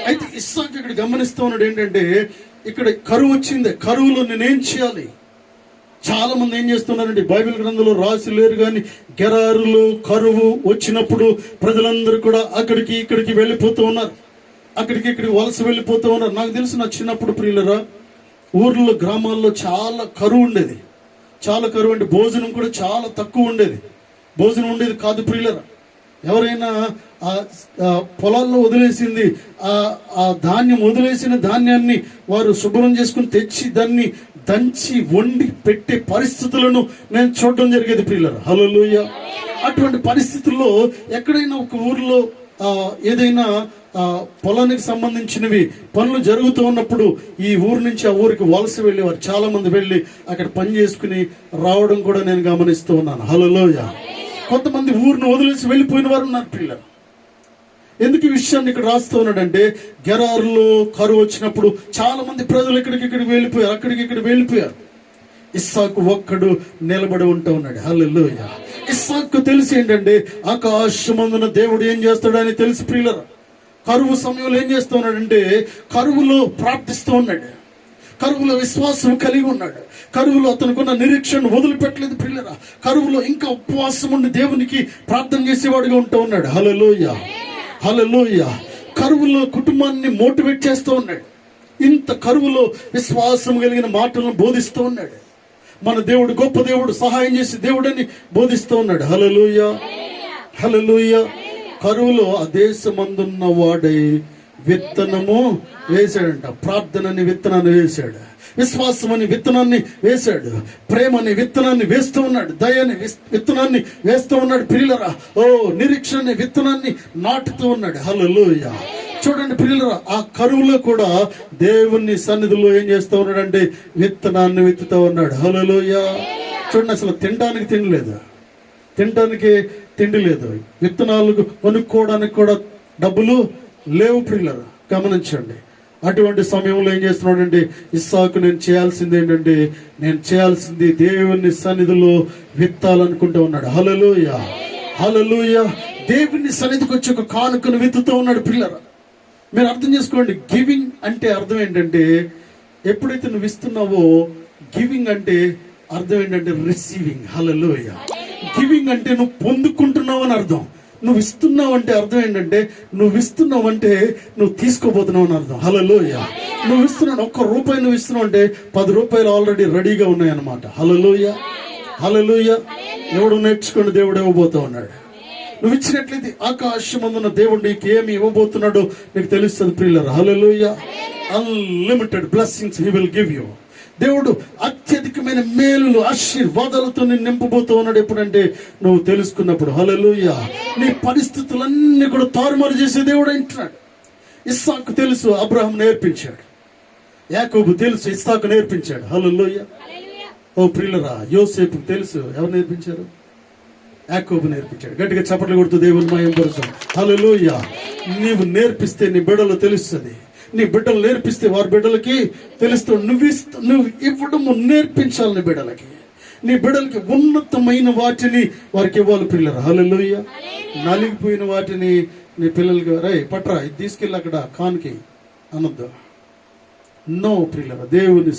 A: అయితే ఇస్సాకు ఇక్కడ గమనిస్తూ ఉన్నాడు ఏంటంటే, ఇక్కడ కరువు వచ్చింది. కరువులో నేనేం చేయాలి? చాలా మంది ఏం చేస్తున్నారంటే, బైబిల్ గ్రంథంలో రాసి లేరు కానీ గెరారులో కరువు వచ్చినప్పుడు ప్రజలందరూ కూడా అక్కడికి ఇక్కడికి వెళ్ళిపోతూ ఉన్నారు. ఇక్కడికి వలస వెళ్ళిపోతూ ఉన్నారు. నాకు తెలుసు, నా చిన్నప్పుడు ప్రియులరా ఊర్లో గ్రామాల్లో చాలా కరువు ఉండేది. చాలా కరువు అంటే భోజనం కూడా చాలా తక్కువ ఉండేది. భోజనం ఉండేది కాదు ప్రియులరా. ఎవరైనా పొలాల్లో వదిలేసింది ఆ ధాన్యం వదిలేసిన ధాన్యాన్ని వారు శుభ్రం చేసుకుని తెచ్చి దాన్ని దంచి వండి పెట్టే పరిస్థితులను నేను చూడడం జరిగేది ప్రియులారా. హల్లెలూయా. అటువంటి పరిస్థితుల్లో ఎక్కడైనా ఒక ఊర్లో ఏదైనా పొలానికి సంబంధించినవి పనులు జరుగుతూ ఉన్నప్పుడు ఈ ఊరు నుంచి ఆ ఊరికి వలస వెళ్ళేవారు. చాలా మంది వెళ్ళి అక్కడ పని చేసుకుని రావడం కూడా నేను గమనిస్తూ ఉన్నాను. హల్లెలూయా. కొంతమంది ఊరిని వదిలేసి వెళ్ళిపోయిన వారు ఉన్నారు ప్రియులారా. ఎందుకు ఈ విషయాన్ని ఇక్కడ రాస్తూ ఉన్నాడంటే, గెరారులో కరువు వచ్చినప్పుడు చాలా మంది ప్రజలు ఇక్కడికి వెళ్ళిపోయారు. ఇస్సాకు ఒక్కడు నిలబడి ఉంటూ ఉన్నాడు. హల్లెలూయా. ఇస్సాకు తెలిసి ఏంటంటే, ఆకాశమందున దేవుడు ఏం చేస్తాడని తెలిసి ప్రియులారా కరువు సమయంలో ఏం చేస్తూ ఉన్నాడంటే, కరువులో ప్రార్థిస్తూ ఉన్నాడు. కరువులో విశ్వాసం కలిగి ఉన్నాడు. కరువులో అతనుకున్న నిరీక్షణ వదిలిపెట్టలేదు ప్రియులారా. కరువులో ఇంకా ఉపవాసం ఉండి దేవునికి ప్రార్థన చేసేవాడుగా ఉంటూ ఉన్నాడు. హల్లెలూయా, హల్లెలూయా. కరువులో కుటుంబాన్ని మోటివేట్ చేస్తూ ఉన్నాడు. ఇంత కరువులో విశ్వాసం కలిగిన మాటలను బోధిస్తూ ఉన్నాడు. మన దేవుడు గొప్ప దేవుడు, సహాయం చేసే దేవుడని బోధిస్తూ ఉన్నాడు. హల్లెలూయా, హల్లెలూయా. కరువులో ఆ దేశమందున్న వాడై విత్తనము వేశాడంట. ప్రార్థనని విత్తనాన్ని వేశాడు, విశ్వాసం అని విత్తనాన్ని వేశాడు, ప్రేమ అనే విత్తనాన్ని వేస్తూ ఉన్నాడు, దయని విత్తనాన్ని వేస్తూ ఉన్నాడు ప్రియులరా. నిరీక్షణ విత్తనాన్ని నాటుతూ ఉన్నాడు. హల్లెలూయా. చూడండి ప్రియులరా, ఆ కరువులో కూడా దేవుని సన్నిధిలో ఏం చేస్తూ ఉన్నాడంటే విత్తనాన్ని విత్తుతూ ఉన్నాడు. హల్లెలూయా. చూడండి, అసలు తినడానికి తిండి లేదు, విత్తనాలు కొనుక్కోవడానికి కూడా డబ్బులు లేవు ప్రియులరా. గమనించండి. అటువంటి సమయంలో ఏం చేస్తున్నాడంటే ఇస్సాకు నేను చేయాల్సింది దేవుని సన్నిధిలో విత్తాలనుకుంటూ ఉన్నాడు. హల్లెలూయా, హల్లెలూయా. దేవుని సన్నిధికి వచ్చి ఒక కానుకను విత్తుతూ ఉన్నాడు పిల్లరా. మీరు అర్థం చేసుకోండి, గివింగ్ అంటే అర్థం ఏంటంటే, ఎప్పుడైతే నువ్వు ఇస్తున్నావో, గివింగ్ అంటే అర్థం ఏంటంటే రిసీవింగ్. హల్లెలూయా. గివింగ్ అంటే నువ్వు పొందుకుంటున్నావు అని అర్థం. నువ్వు ఇస్తున్నావు అంటే అర్థం ఏంటంటే, నువ్వు ఇస్తున్నావు అంటే నువ్వు తీసుకోబోతున్నావు అని అర్థం. హల్లెలూయా. నువ్వు ఇస్తున్నావు, ₹1 నువ్వు ఇస్తున్నావు అంటే ₹10 ఆల్రెడీ రెడీగా ఉన్నాయన్నమాట. హల్లెలూయా, హల్లెలూయా. ఎవడు నేర్చుకోండి, దేవుడు ఇవ్వబోతూ ఉన్నాడు. నువ్వు ఇచ్చినట్లయితే ఆకాశమందున దేవుడు నీకు ఏమి ఇవ్వబోతున్నాడో నీకు తెలుస్తుంది ప్రియులారా. Hallelujah. Unlimited blessings he will give you. దేవుడు అత్యధికమైన మేలులు ఆశీర్వాదాలతో నేను నింపబోతూ ఉన్నాడు. ఎప్పుడంటే నువ్వు తెలుసుకున్నప్పుడు. హల్లెలూయా. నీ పరిస్థితులన్నీ కూడా తారుమారు చేసే దేవుడు అంటున్నాడు. ఇస్సాకు తెలుసు, అబ్రహాం నేర్పించాడు. యాకోబు తెలుసు, ఇస్సాకు నేర్పించాడు. హల్లెలూయా. ఓ ప్రియులరా, యోసేపు తెలుసు, ఎవరు నేర్పించారు? యాకోబు నేర్పించాడు. గట్టిగా చప్పట్లు కొడుతూ దేవుని మహిమ పరుస్తాం. హల్లెలూయా. నీవు నేర్పిస్తే నీ బిడ్డలు తెలుస్తుంది. నీ బిడ్డలు నేర్పిస్తే వారి బిడ్డలకి తెలుస్తూ నువ్వు ఇవ్వడము నేర్పించాలి. నీ బిడ్డలకి, నీ బిడ్డలకి ఉన్నతమైన వాటిని వారికి ఇవ్వాలి ప్రియులరా. హల్లెలూయా. నలిగిపోయిన వాటిని నీ పిల్లలకి రే పట్రా, ఇది తీసుకెళ్ళి అక్కడ కాన్కి అనొద్దు. నో ప్రియులరా. దేవుని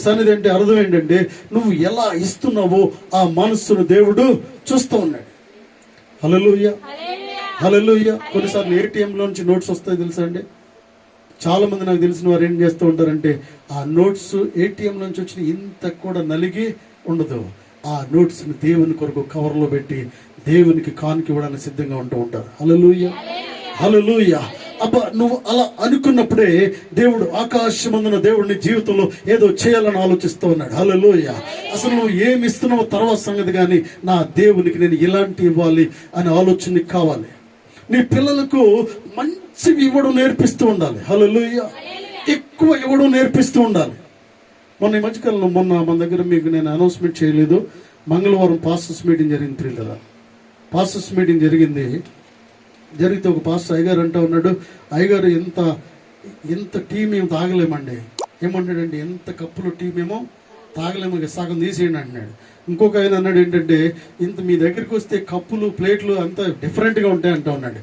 A: సన్నిధి అంటే అర్థం ఏంటంటే నువ్వు ఎలా ఇస్తున్నావో ఆ మనస్సును దేవుడు చూస్తూ ఉన్నాడు. హల్లెలూయా. హల్లెలూయా. కొన్నిసార్లు ఏటీఎంలో నుంచి నోట్స్ వస్తాయి తెలుసా అండి. చాలా మంది నాకు తెలిసిన వారు ఏం చేస్తూ ఉంటారంటే ఆ నోట్స్ ఏటీఎం నుంచి వచ్చిన ఇంత కూడా నలిగి ఉండదు. ఆ నోట్స్ ని దేవుని కొరకు కవర్లో పెట్టి దేవునికి కానుక ఇవ్వడానికి సిద్ధంగా ఉంటూ ఉంటారు. హల్లెలూయా. హల్లెలూయా. అబ్బా, నువ్వు అలా అనుకున్నప్పుడే దేవుడు ఆకాశమందున దేవుడిని జీవితంలో ఏదో చేయాలని ఆలోచిస్తూ ఉన్నాడు. హల్లెలూయా. అసలు నువ్వు ఏమి ఇస్తున్నావో తర్వాత సంగతి, కానీ నా దేవునికి నేను ఇలాంటి ఇవ్వాలి అనే ఆలోచన నీకు కావాలి. నీ పిల్లలకు మంచివి ఇవ్వడం నేర్పిస్తూ ఉండాలి. హల్లెలూయా. ఎక్కువ ఇవ్వడం నేర్పిస్తూ ఉండాలి. మొన్న ఈ మధ్యకాలంలో మన దగ్గర మీకు నేను అనౌన్స్మెంట్ చేయలేదు, మంగళవారం పాస్టర్స్ మీటింగ్ జరిగింది ప్రియులారా. పాస్టర్స్ మీటింగ్ జరిగితే ఒక పాస్టర్ అయ్యగారు అంటూ ఉన్నాడు, అయ్యగారు ఎంత టీ మేము తాగలేమండి. ఏమంటాడండి, ఎంత కప్పులు టీ మేము తాగలేము, సగం తీసేయండి అంటున్నాడు. ఇంకొక ఆయన అన్నాడు ఏంటంటే, ఇంత మీ దగ్గరికి వస్తే కప్పులు ప్లేట్లు అంతా డిఫరెంట్గా ఉంటాయి అంటూ ఉన్నాడు.